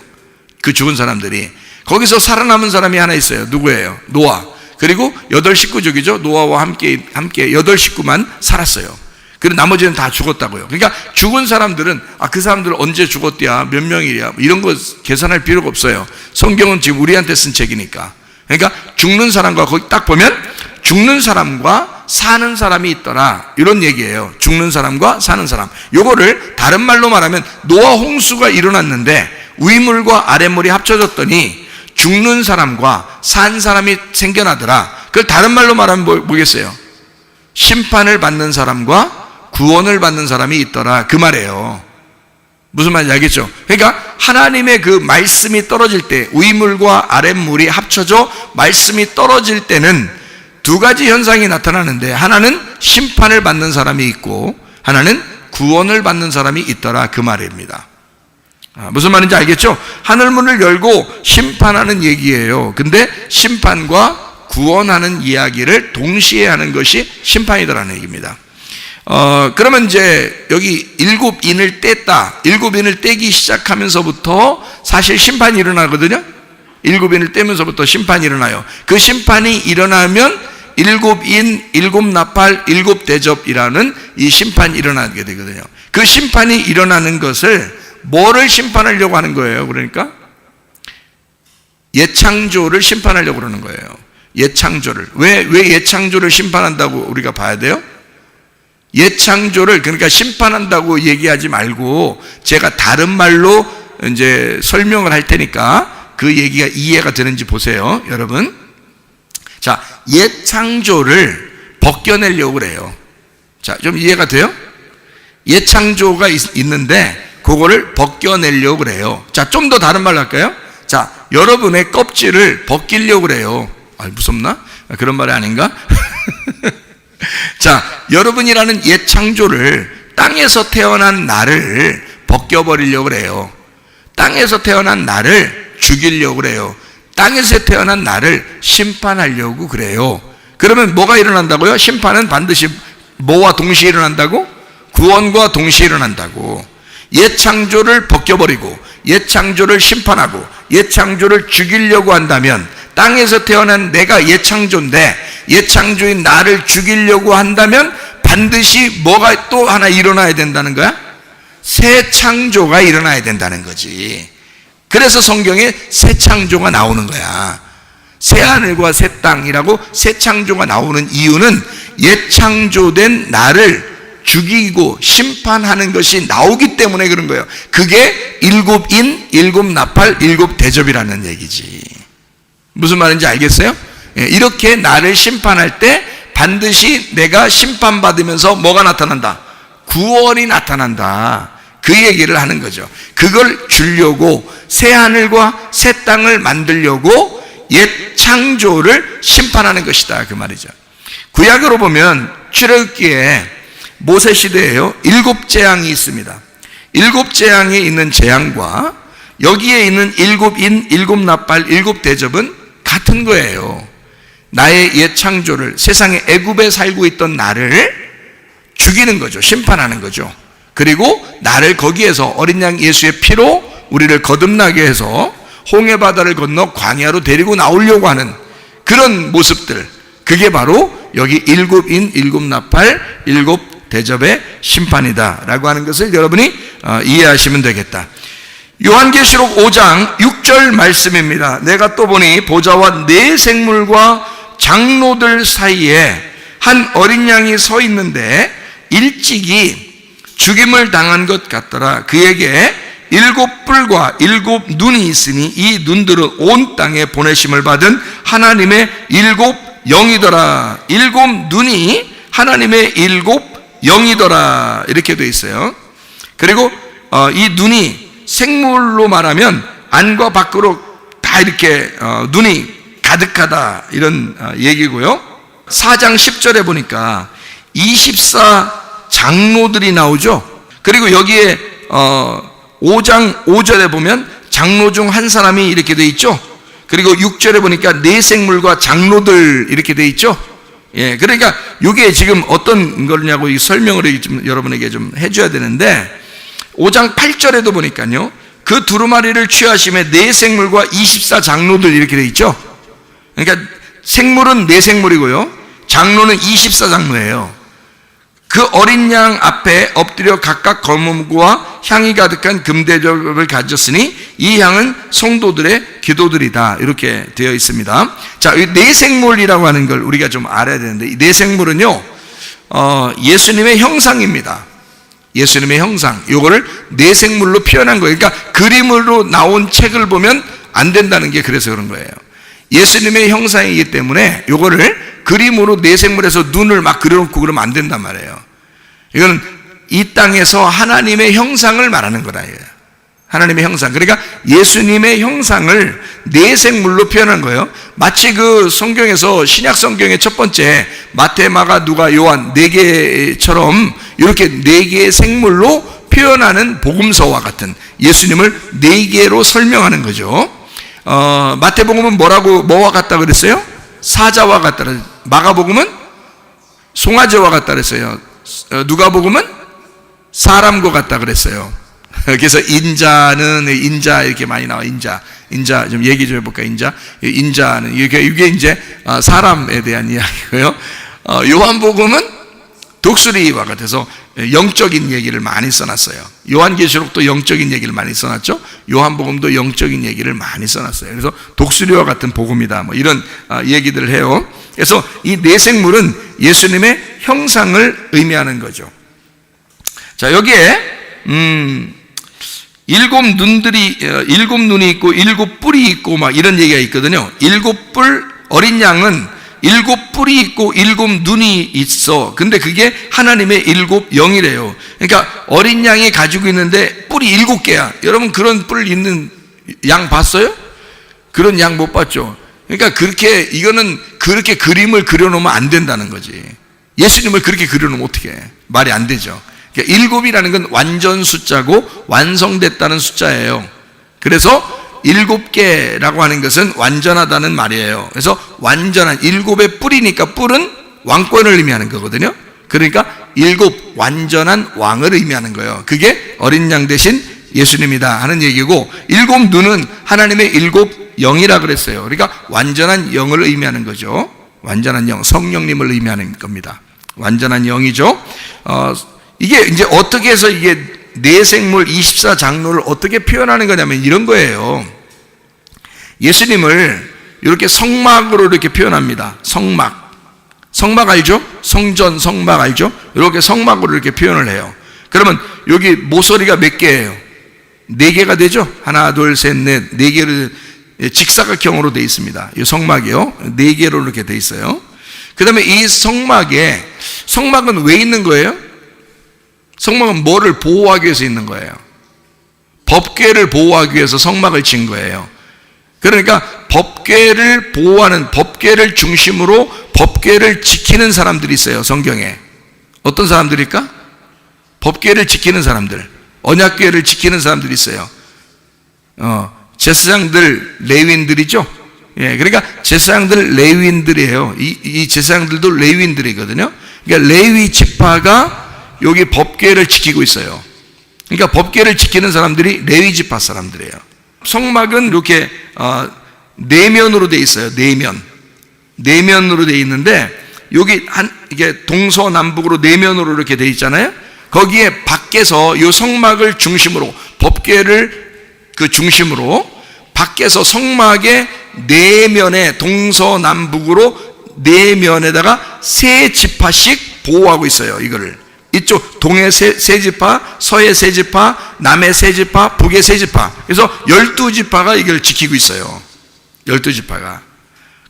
그 죽은 사람들이. 거기서 살아남은 사람이 하나 있어요. 누구예요? 노아. 그리고 8식구족이죠. 노아와 함께 8식구만 살았어요. 그리고 나머지는 다 죽었다고요. 그러니까 죽은 사람들은 그 사람들 언제 죽었대야, 몇 명이야, 이런 거 계산할 필요가 없어요. 성경은 지금 우리한테 쓴 책이니까. 그러니까 죽는 사람과, 거기 딱 보면 죽는 사람과 사는 사람이 있더라, 이런 얘기예요. 죽는 사람과 사는 사람. 요거를 다른 말로 말하면 노아 홍수가 일어났는데 위물과 아랫물이 합쳐졌더니 죽는 사람과 산 사람이 생겨나더라. 그걸 다른 말로 말하면 뭐겠어요? 심판을 받는 사람과 구원을 받는 사람이 있더라, 그 말이에요. 무슨 말인지 알겠죠? 그러니까 하나님의 그 말씀이 떨어질 때, 위물과 아랫물이 합쳐져 말씀이 떨어질 때는 두 가지 현상이 나타나는데, 하나는 심판을 받는 사람이 있고 하나는 구원을 받는 사람이 있더라, 그 말입니다. 무슨 말인지 알겠죠? 하늘문을 열고 심판하는 얘기예요. 근데 심판과 구원하는 이야기를 동시에 하는 것이 심판이더라는 얘기입니다. 그러면 이제 여기 7인을 뗐다. 7인을 떼기 시작하면서부터 사실 심판이 일어나거든요. 7인을 떼면서부터 심판이 일어나요. 그 심판이 일어나면 7인, 7나팔, 7대접이라는 이 심판이 일어나게 되거든요. 그 심판이 일어나는 것을 뭐를 심판하려고 하는 거예요? 그러니까 옛창조를 심판하려고 그러는 거예요. 옛창조를. 왜 옛창조를 심판한다고 우리가 봐야 돼요? 옛창조를, 그러니까 심판한다고 얘기하지 말고 제가 다른 말로 이제 설명을 할 테니까 그 얘기가 이해가 되는지 보세요, 여러분. 자, 옛창조를 벗겨내려고 그래요. 자, 좀 이해가 돼요? 옛창조가 있는데 그거를 벗겨내려고 그래요. 자, 좀 더 다른 말로 할까요? 자, 여러분의 껍질을 벗기려고 그래요. 무섭나? 그런 말이 아닌가? 자, 여러분이라는 옛 창조를, 땅에서 태어난 나를 벗겨버리려고 그래요. 땅에서 태어난 나를 죽이려고 그래요. 땅에서 태어난 나를 심판하려고 그래요. 그러면 뭐가 일어난다고요? 심판은 반드시 뭐와 동시에 일어난다고? 구원과 동시에 일어난다고. 옛 창조를 벗겨버리고 옛 창조를 심판하고 옛 창조를 죽이려고 한다면, 땅에서 태어난 내가 옛 창조인데 옛 창조인 나를 죽이려고 한다면 반드시 뭐가 또 하나 일어나야 된다는 거야? 새 창조가 일어나야 된다는 거지. 그래서 성경에 새 창조가 나오는 거야. 새 하늘과 새 땅이라고 새 창조가 나오는 이유는 옛 창조된 나를 죽이고 심판하는 것이 나오기 때문에 그런 거예요. 그게 7인, 7나팔, 7대접이라는 얘기지. 무슨 말인지 알겠어요? 이렇게 나를 심판할 때 반드시 내가 심판받으면서 뭐가 나타난다? 구원이 나타난다. 그 얘기를 하는 거죠. 그걸 주려고 새 하늘과 새 땅을 만들려고 옛 창조를 심판하는 것이다, 그 말이죠. 구약으로 보면 출애굽기에 모세 시대에요, 7재앙이 있습니다. 7재앙에 있는 재앙과 여기에 있는 7인, 7나팔, 7대접은 같은 거예요. 나의 옛 창조를, 세상에 애굽에 살고 있던 나를 죽이는 거죠. 심판하는 거죠. 그리고 나를 거기에서 어린 양 예수의 피로 우리를 거듭나게 해서 홍해바다를 건너 광야로 데리고 나오려고 하는 그런 모습들, 그게 바로 여기 7인, 7나팔, 7대접의 심판이다 라고 하는 것을 여러분이 이해하시면 되겠다. 요한계시록 5장 6절 말씀입니다. 내가 또 보니 보좌와 네 생물과 장로들 사이에 한 어린 양이 서 있는데 일찍이 죽임을 당한 것 같더라. 그에게 7뿔과 7눈이 있으니 이 눈들은 온 땅에 보내심을 받은 하나님의 7영이더라. 7눈이 하나님의 7영이더라, 이렇게 되어 있어요. 그리고 이 눈이 생물로 말하면 안과 밖으로 다 이렇게 눈이 가득하다, 이런 얘기고요. 4장 10절에 보니까 24장로들이 나오죠. 그리고 여기에 5장 5절에 보면 장로 중 한 사람이 이렇게 돼 있죠. 그리고 6절에 보니까 네 생물과 장로들 이렇게 돼 있죠. 예, 그러니까 이게 지금 어떤 거냐고 설명을 좀 여러분에게 좀 해줘야 되는데, 5장 8절에도 보니까요, 그 두루마리를 취하심에 네 생물과 24장로들 이렇게 돼 있죠. 그러니까 생물은 네 생물이고요, 장로는 24장로예요. 그 어린 양 앞에 엎드려 각각 검음과 향이 가득한 금대접을 가졌으니 이 향은 성도들의 기도들이다, 이렇게 되어 있습니다. 자, 이 네 생물이라고 하는 걸 우리가 좀 알아야 되는데, 이 네 생물은요, 예수님의 형상입니다. 예수님의 형상, 요거를 네 생물로 표현한 거예요. 그러니까 그림으로 나온 책을 보면 안 된다는 게 그래서 그런 거예요. 예수님의 형상이기 때문에 요거를 그림으로 네 생물에서 눈을 막 그려놓고 그러면 안 된단 말이에요. 이건 이 땅에서 하나님의 형상을 말하는 거다, 이거예요. 하나님의 형상. 그러니까 예수님의 형상을 네 생물로 표현한 거예요. 마치 그 성경에서, 신약 성경의 첫 번째 마태, 마가, 누가, 요한 네 개처럼 이렇게 네 개의 생물로 표현하는 복음서와 같은, 예수님을 네 개로 설명하는 거죠. 마태복음은 뭐와 같다 그랬어요? 사자와 같다. 마가복음은 송아지와 같다 그랬어요. 누가복음은 사람과 같다 그랬어요. 그래서 인자는, 인자 이렇게 많이 나와. 인자 좀 얘기 좀 해볼까? 인자는 이게 이제 사람에 대한 이야기고요. 요한복음은 독수리와 같아서 영적인 얘기를 많이 써놨어요. 요한계시록도 영적인 얘기를 많이 써놨죠. 요한복음도 영적인 얘기를 많이 써놨어요. 그래서 독수리와 같은 복음이다, 뭐 이런 얘기들을 해요. 그래서 이 네 생물은 예수님의 형상을 의미하는 거죠. 자, 여기에 일곱 눈이 있고 일곱 뿔이 있고 막 이런 얘기가 있거든요. 일곱 뿔, 어린 양은 일곱 뿔이 있고 일곱 눈이 있어. 근데 그게 하나님의 일곱 영이래요. 그러니까 어린 양이 가지고 있는데 뿔이 일곱 개야. 여러분 그런 뿔 있는 양 봤어요? 그런 양 못 봤죠. 그러니까 이거는 그렇게 그림을 그려놓으면 안 된다는 거지. 예수님을 그렇게 그려놓으면 어떻게 해? 말이 안 되죠. 그러니까 일곱이라는 건 완전 숫자고 완성됐다는 숫자예요. 그래서 일곱 개라고 하는 것은 완전하다는 말이에요. 그래서 완전한, 일곱의 뿔이니까 뿔은 왕권을 의미하는 거거든요. 그러니까 일곱 완전한 왕을 의미하는 거예요. 그게 어린 양 대신 예수님이다 하는 얘기고, 일곱 눈은 하나님의 일곱 영이라 그랬어요. 그러니까 완전한 영을 의미하는 거죠. 완전한 영, 성령님을 의미하는 겁니다. 완전한 영이죠. 이게 이제 어떻게 해서 이게 네 생물 24장로를 어떻게 표현하는 거냐면 이런 거예요. 예수님을 이렇게 성막으로 이렇게 표현합니다. 성막 알죠? 성전 성막 알죠? 이렇게 성막으로 이렇게 표현을 해요. 그러면 여기 모서리가 몇 개예요? 네 개가 되죠? 하나, 둘, 셋, 넷, 네 개를 직사각형으로 되어 있습니다. 이 성막이요. 네 개로 이렇게 되어 있어요. 그 다음에 이 성막은 왜 있는 거예요? 성막은 뭐를 보호하기 위해서 있는 거예요? 법궤를 보호하기 위해서 성막을 친 거예요. 그러니까 법궤를 보호하는, 법궤를 중심으로 법궤를 지키는 사람들이 있어요, 성경에. 어떤 사람들일까? 법궤를 지키는 사람들, 언약궤를 지키는 사람들이 있어요. 제사장들, 레위인들이죠. 예, 그러니까 제사장들, 레위인들이에요. 이 제사장들도 레위인들이거든요. 그러니까 레위 지파가 여기 법궤를 지키고 있어요. 그러니까 법궤를 지키는 사람들이 레위 지파 사람들이에요. 성막은 이렇게 내면으로 돼 있어요. 내면으로 돼 있는데, 여기 이게 동서남북으로 내면으로 이렇게 돼 있잖아요. 거기에 밖에서 이 성막을 중심으로, 법궤를 그 중심으로 밖에서 성막의 내면에, 동서남북으로 내면에다가 세 지파씩 보호하고 있어요. 이거를 이쪽 동의 세 지파, 서의 세 지파, 남의 세 지파, 북의 세 지파. 그래서 12지파가 이걸 지키고 있어요. 12지파가.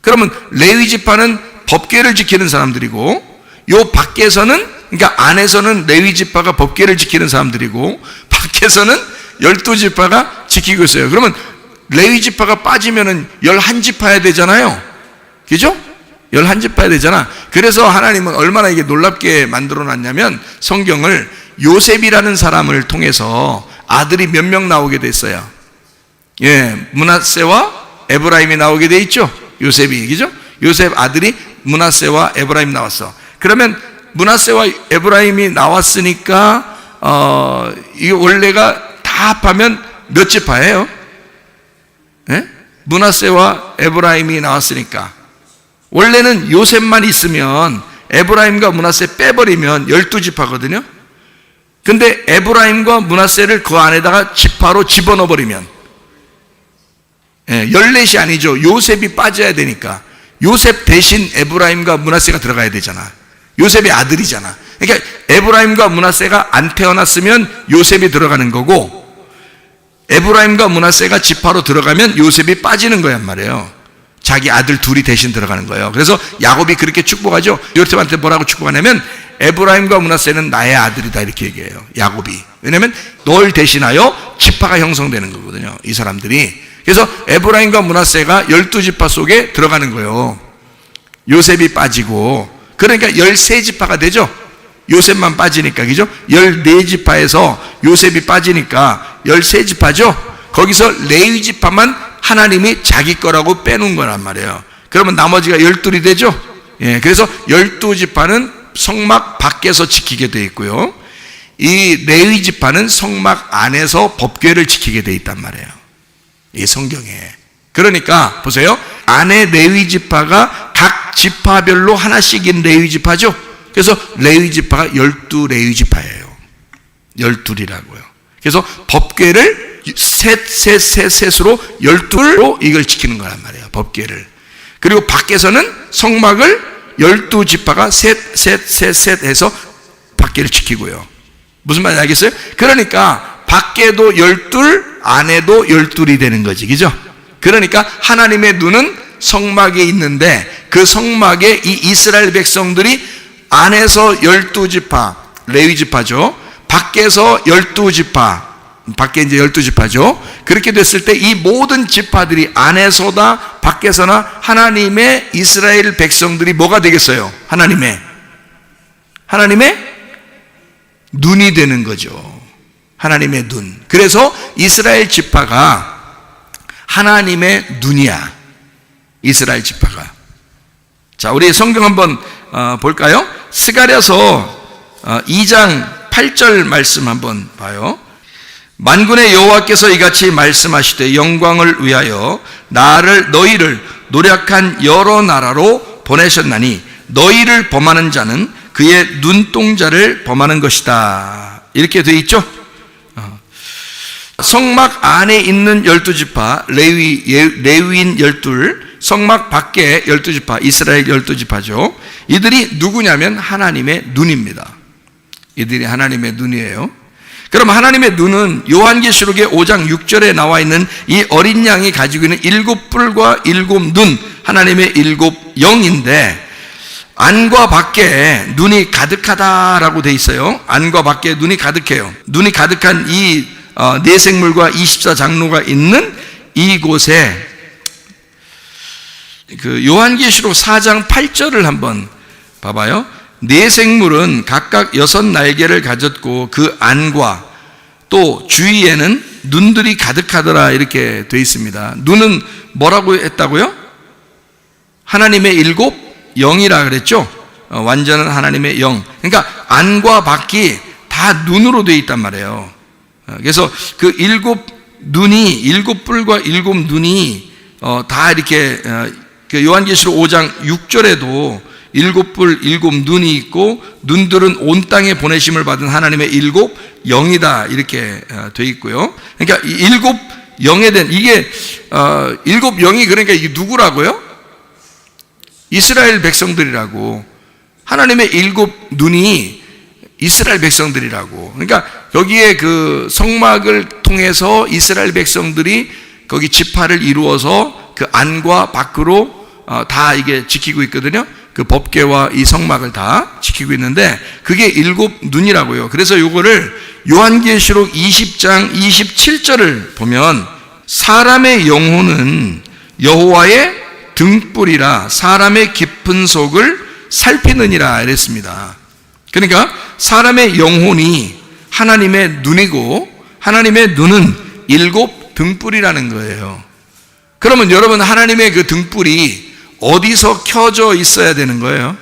그러면 레위 지파는 법궤를 지키는 사람들이고, 요 밖에서는, 그러니까 안에서는 레위 지파가 법궤를 지키는 사람들이고, 밖에서는 12지파가 지키고 있어요. 그러면 레위 지파가 빠지면은 11지파야 되잖아요. 그죠? 11지파야 되잖아. 그래서 하나님은 얼마나 이게 놀랍게 만들어 놨냐면, 성경을 요셉이라는 사람을 통해서 아들이 몇 명 나오게 됐어요. 예, 므낫세와 에브라임이 나오게 돼 있죠. 요셉이, 그죠? 요셉 아들이 므낫세와 에브라임 나왔어. 그러면 므낫세와 에브라임이 나왔으니까 이게 원래가 다 합하면 몇 지파예요? 예? 므낫세와 에브라임이 나왔으니까 원래는 요셉만 있으면 에브라임과 므낫세 빼버리면 12지파거든요. 근데 에브라임과 므낫세를 그 안에다가 지파로 집어넣어버리면 14이 아니죠. 요셉이 빠져야 되니까 요셉 대신 에브라임과 므낫세가 들어가야 되잖아. 요셉의 아들이잖아. 그러니까 에브라임과 므낫세가 안 태어났으면 요셉이 들어가는 거고, 에브라임과 므낫세가 지파로 들어가면 요셉이 빠지는 거란 말이에요. 자기 아들 둘이 대신 들어가는 거예요. 그래서 야곱이 그렇게 축복하죠. 요셉한테 뭐라고 축복하냐면 에브라임과 므낫세는 나의 아들이다 이렇게 얘기해요, 야곱이. 왜냐하면 널 대신하여 지파가 형성되는 거거든요, 이 사람들이. 그래서 에브라임과 므낫세가 12지파 속에 들어가는 거예요. 요셉이 빠지고, 그러니까 13지파가 되죠. 요셉만 빠지니까, 그죠? 14지파에서 요셉이 빠지니까 13지파죠. 거기서 레위지파만 하나님이 자기 거라고 빼놓은 거란 말이에요. 그러면 나머지가 12이 되죠. 그래서 12지파는 성막 밖에서 지키게 돼 있고요, 이 레위지파는 성막 안에서 법궤를 지키게 돼 있단 말이에요, 이 성경에. 그러니까 보세요, 안에 레위지파가 각 지파별로 하나씩인 레위지파죠. 그래서 레위지파가 12레위지파예요. 12이라고요. 그래서 법궤를 셋으로 12로 이걸 지키는 거란 말이에요, 법궤를. 그리고 밖에서는 성막을 12지파가 셋 해서 밖에를 지키고요. 무슨 말인지 알겠어요? 그러니까 밖에도 12, 안에도 12이 되는 거지, 그죠? 그러니까 하나님의 눈은 성막에 있는데, 그 성막에 이 이스라엘 백성들이 안에서 12지파, 레위지파죠. 밖에서 12지파, 밖에 이제 12지파죠. 그렇게 됐을 때 이 모든 지파들이 안에서나 밖에서나 하나님의 이스라엘 백성들이 뭐가 되겠어요? 하나님의 눈이 되는 거죠. 하나님의 눈. 그래서 이스라엘 지파가 하나님의 눈이야, 이스라엘 지파가. 자, 우리 성경 한번 볼까요? 스가랴서 2장 8절 말씀 한번 봐요. 만군의 여호와께서 이같이 말씀하시되 영광을 위하여 너희를 노력한 여러 나라로 보내셨나니 너희를 범하는 자는 그의 눈동자를 범하는 것이다. 이렇게 되어 있죠. 성막 안에 있는 12지파, 레위인 12, 성막 밖에 12지파, 이스라엘 12지파죠. 이들이 누구냐면 하나님의 눈입니다. 이들이 하나님의 눈이에요. 그럼 하나님의 눈은 요한계시록의 5장 6절에 나와 있는 이 어린 양이 가지고 있는 7뿔과 7눈, 하나님의 7영인데, 안과 밖에 눈이 가득하다라고 돼 있어요. 안과 밖에 눈이 가득해요. 눈이 가득한 이 내생물과 24장로가 있는 이곳에 그 요한계시록 4장 8절을 한번 봐봐요. 내생물은 각각 6날개를 가졌고 그 안과 또 주위에는 눈들이 가득하더라 이렇게 되어 있습니다. 눈은 뭐라고 했다고요? 하나님의 7영이라 그랬죠. 완전한 하나님의 영. 그러니까 안과 밖이 다 눈으로 되어 있단 말이에요. 그래서 그 7눈이, 7뿔과 7눈이 다 이렇게 요한계시록 5장 6절에도 7뿔 7눈이 있고, 눈들은 온 땅에 보내심을 받은 하나님의 7영이다 이렇게 되어 있고요. 그러니까 7영에 대한 이게 7영이 그러니까 이게 누구라고요? 이스라엘 백성들이라고. 하나님의 7눈이 이스라엘 백성들이라고. 그러니까 여기에 그 성막을 통해서 이스라엘 백성들이 거기 지파를 이루어서 그 안과 밖으로 다 이게 지키고 있거든요. 그 법궤와 이 성막을 다 지키고 있는데 그게 7눈이라고요. 그래서 요거를 요한계시록 20장 27절을 보면 사람의 영혼은 여호와의 등불이라 사람의 깊은 속을 살피느니라 이랬습니다. 그러니까 사람의 영혼이 하나님의 눈이고 하나님의 눈은 7등불이라는 거예요. 그러면 여러분, 하나님의 그 등불이 어디서 켜져 있어야 되는 거예요?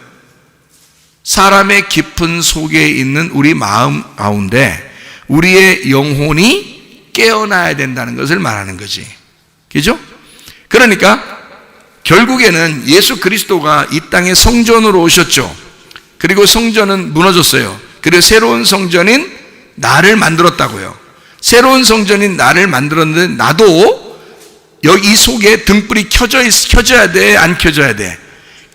사람의 깊은 속에 있는 우리 마음 가운데 우리의 영혼이 깨어나야 된다는 것을 말하는 거지. 그죠? 그러니까 결국에는 예수 그리스도가 이 땅에 성전으로 오셨죠. 그리고 성전은 무너졌어요. 그리고 새로운 성전인 나를 만들었다고요. 새로운 성전인 나를 만들었는데 나도 여기 이 속에 등불이 켜져야 돼? 안 켜져야 돼?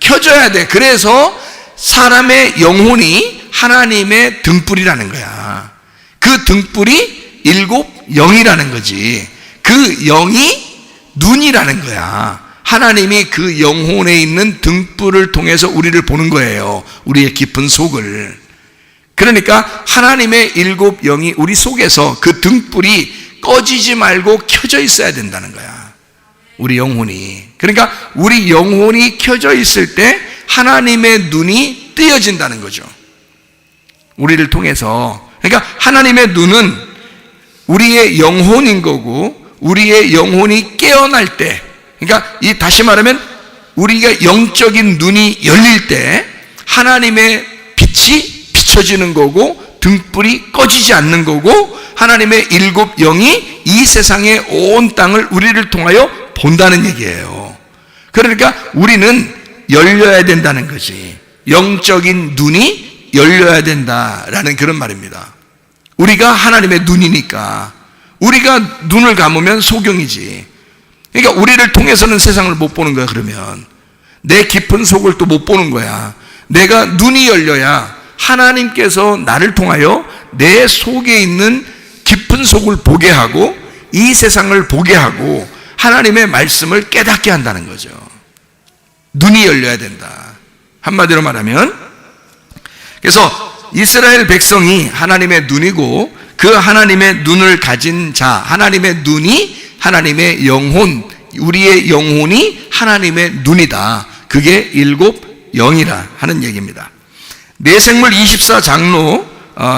켜져야 돼. 그래서 사람의 영혼이 하나님의 등불이라는 거야. 그 등불이 7 영이라는 거지. 그 영이 눈이라는 거야. 하나님이 그 영혼에 있는 등불을 통해서 우리를 보는 거예요. 우리의 깊은 속을. 그러니까 하나님의 7 영이 우리 속에서 그 등불이 꺼지지 말고 켜져 있어야 된다는 거야. 우리 영혼이. 그러니까 우리 영혼이 켜져 있을 때 하나님의 눈이 뜨여진다는 거죠. 우리를 통해서. 그러니까 하나님의 눈은 우리의 영혼인 거고, 우리의 영혼이 깨어날 때, 그러니까 이 다시 말하면 우리가 영적인 눈이 열릴 때 하나님의 빛이 비춰지는 거고, 등불이 꺼지지 않는 거고, 하나님의 7 영이 이 세상의 온 땅을 우리를 통하여 본다는 얘기예요. 그러니까 우리는 열려야 된다는 거지. 영적인 눈이 열려야 된다라는 그런 말입니다. 우리가 하나님의 눈이니까. 우리가 눈을 감으면 소경이지. 그러니까 우리를 통해서는 세상을 못 보는 거야. 그러면 내 깊은 속을 또 못 보는 거야. 내가 눈이 열려야 하나님께서 나를 통하여 내 속에 있는 깊은 속을 보게 하고, 이 세상을 보게 하고, 하나님의 말씀을 깨닫게 한다는 거죠. 눈이 열려야 된다. 한마디로 말하면, 그래서 이스라엘 백성이 하나님의 눈이고, 그 하나님의 눈을 가진 자, 하나님의 눈이 하나님의 영혼, 우리의 영혼이 하나님의 눈이다. 그게 7 영이라 하는 얘기입니다. 내생물 24장로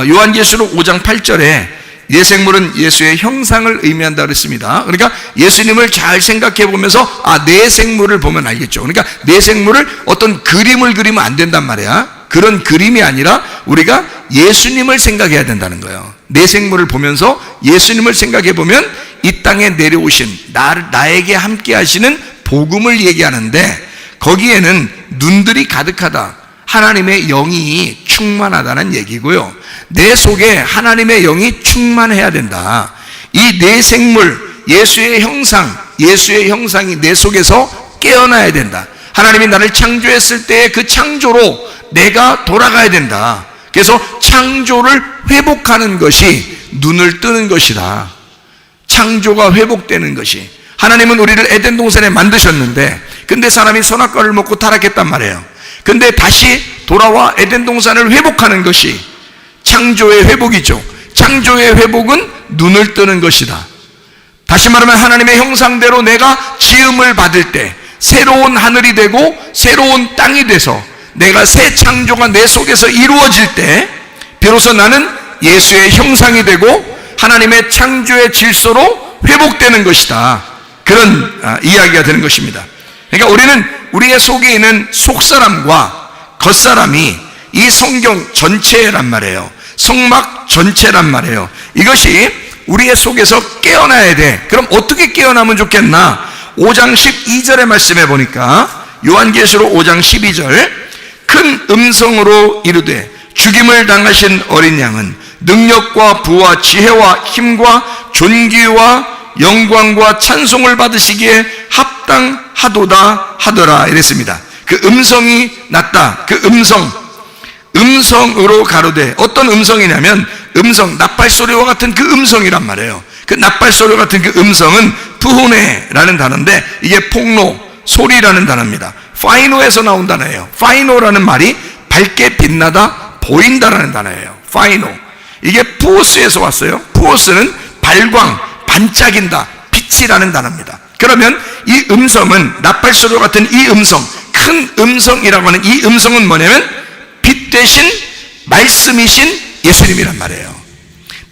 요한계시록 5장 8절에 내생물은 예수의 형상을 의미한다고 했습니다. 그러니까 예수님을 잘 생각해 보면서 내생물을 보면 알겠죠. 그러니까 내생물을 어떤 그림을 그리면 안 된단 말이야. 그런 그림이 아니라 우리가 예수님을 생각해야 된다는 거예요. 내생물을 보면서 예수님을 생각해 보면 이 땅에 내려오신 나에게 함께 하시는 복음을 얘기하는데, 거기에는 눈들이 가득하다. 하나님의 영이 충만하다는 얘기고요. 내 속에 하나님의 영이 충만해야 된다. 이 내생물, 예수의 형상이 내 속에서 깨어나야 된다. 하나님이 나를 창조했을 때의 그 창조로 내가 돌아가야 된다. 그래서 창조를 회복하는 것이 눈을 뜨는 것이다. 창조가 회복되는 것이. 하나님은 우리를 에덴 동산에 만드셨는데, 근데 사람이 선악과를 먹고 타락했단 말이에요. 근데 다시 돌아와 에덴 동산을 회복하는 것이 창조의 회복이죠. 창조의 회복은 눈을 뜨는 것이다. 다시 말하면 하나님의 형상대로 내가 지음을 받을 때 새로운 하늘이 되고 새로운 땅이 돼서 내가 새 창조가 내 속에서 이루어질 때 비로소 나는 예수의 형상이 되고 하나님의 창조의 질서로 회복되는 것이다. 그런 이야기가 되는 것입니다. 그러니까 우리는 우리의 속에 있는 속사람과 겉사람이 이 성경 전체란 말이에요. 성막 전체란 말이에요. 이것이 우리의 속에서 깨어나야 돼. 그럼 어떻게 깨어나면 좋겠나? 5장 12절의 말씀해 보니까, 요한계시록 5장 12절, 큰 음성으로 이르되 죽임을 당하신 어린 양은 능력과 부와 지혜와 힘과 존귀와 영광과 찬송을 받으시기에 합당하도다 하더라 이랬습니다. 그 음성이 났다. 그 음성으로 가로되, 어떤 음성이냐면 나팔소리와 같은 그 음성이란 말이에요. 그 나팔소리 같은 그 음성은 푸후네라는 단어인데, 이게 폭로, 소리라는 단어입니다. 파이노에서 나온 단어예요. 파이노라는 말이 밝게 빛나다, 보인다라는 단어예요. 파이노. 이게 푸오스에서 왔어요. 푸오스는 발광, 반짝인다, 빛이라는 단어입니다. 그러면 이 음성은, 나팔소리 같은 이 음성, 큰 음성이라고 하는 이 음성은 뭐냐면 빛 대신 말씀이신 예수님이란 말이에요.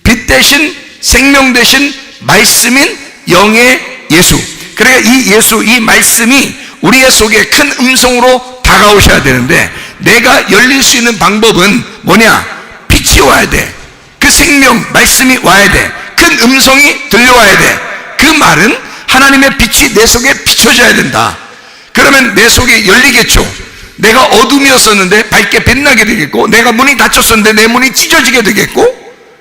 빛 대신 생명 대신 말씀인 영의 예수. 그러니까 이 예수, 이 말씀이 우리의 속에 큰 음성으로 다가오셔야 되는데, 내가 열릴 수 있는 방법은 뭐냐? 빛이 와야 돼. 그 생명, 말씀이 와야 돼. 큰 음성이 들려와야 돼. 그 말은 하나님의 빛이 내 속에 비춰져야 된다. 그러면 내 속에 열리겠죠. 내가 어둠이었었는데 밝게 빛나게 되겠고, 내가 문이 닫혔었는데 내 문이 찢어지게 되겠고,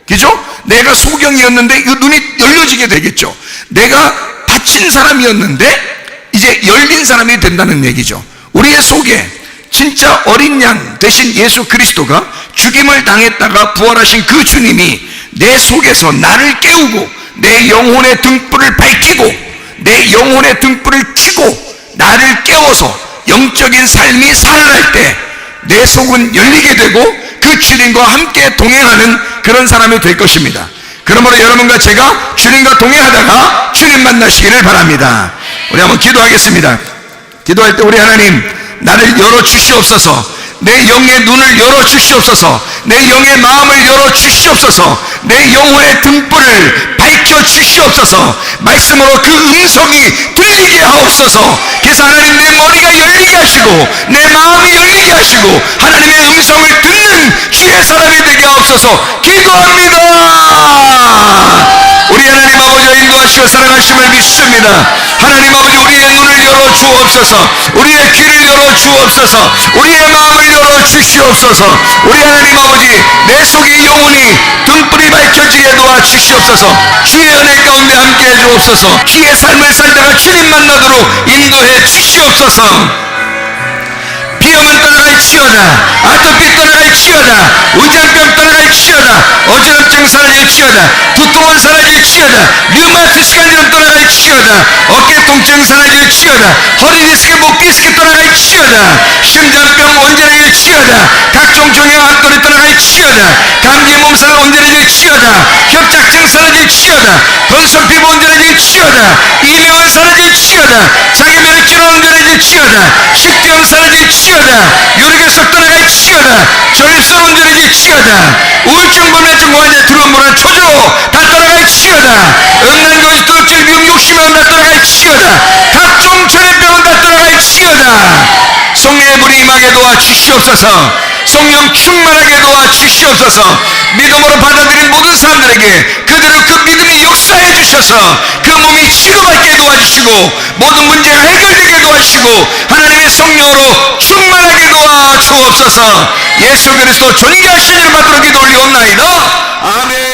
그죠? 내가 소경이었는데 이 눈이 열려지게 되겠죠. 내가 닫힌 사람이었는데 이제 열린 사람이 된다는 얘기죠. 우리의 속에 진짜 어린 양 되신 예수 그리스도가 죽임을 당했다가 부활하신 그 주님이 내 속에서 나를 깨우고 내 영혼의 등불을 밝히고 내 영혼의 등불을 켜고 나를 깨워서 영적인 삶이 살아날 때 내 속은 열리게 되고 그 주님과 함께 동행하는 그런 사람이 될 것입니다. 그러므로 여러분과 제가 주님과 동행하다가 주님 만나시기를 바랍니다. 우리 한번 기도하겠습니다. 기도할 때 우리 하나님, 나를 열어주시옵소서. 내 영의 눈을 열어주시옵소서. 내 영의 마음을 열어주시옵소서. 내 영혼의 등불을 밝혀주시옵소서. 말씀으로 그 음성이 들리게 하옵소서. 그래서 하나님, 내 머리가 열리게 하시고 내 마음이 열리게 하시고 하나님의 음성을 듣는 주의 사람이 되게 하옵소서. 기도합니다. 우리 하나님 아버지가 인도하시고 사랑하심을 믿습니다. 하나님 아버지, 우리의 눈을 열어주옵소서. 우리의 귀를 열어주옵소서. 우리의 마음을 열어주시옵소서. 우리 하나님 아버지, 내 속의 영혼이 등불이 밝혀지게 도와주시옵소서. 주의 은혜 가운데 함께 해주옵소서. 주의 삶을 살다가 주님 만나도록 인도해 주시옵소서. 비염은 떠나갈지어다. 아토피 떠나갈지어다. 우장병 떠나갈지어다. 어지럼증 사라질지어다. 두통은 사라질지어다. 류마티스 질환 떠나갈지어다. 어깨 통증 사라질지어다. 허리 디스크, 목 디스크 떠나갈지어다. 심장병 온전해질지어다. 각종 종양 암돌이 떠나갈지어다. 감기 몸살 온전해질지어다. 협착증 사라질지어다. 건성 피부 온전해질지어다. 이명은 사라질지어다. 자기 면역기능 온전해질지어다. 식병 사라질지어다. 요리결석 떠나갈지어다. 전립선 온전해질지어다. 우울증, 불면증, 고환자, 두려움보란 초조 다 떠나갈지어다. 음란거짓, 도둑질, 미움, 욕심은 다 떠나갈지어다. 각종 전염병은 다 떠나갈지어다. 성령의 불이 임하게 도와주시옵소서. 성령 충만하게 도와주시옵소서. 믿음으로 받아들인 모든 사람들에게 그들의 그 믿음이 역사해 주셔서 그 몸이 치료받게 도와주시고 모든 문제가 해결되게 도와주시고 하나님의 성령으로 충만하게 도와주옵소서. 예수 그리스도 존귀하신 이름 받들어 기도 올리옵나이다. 아멘.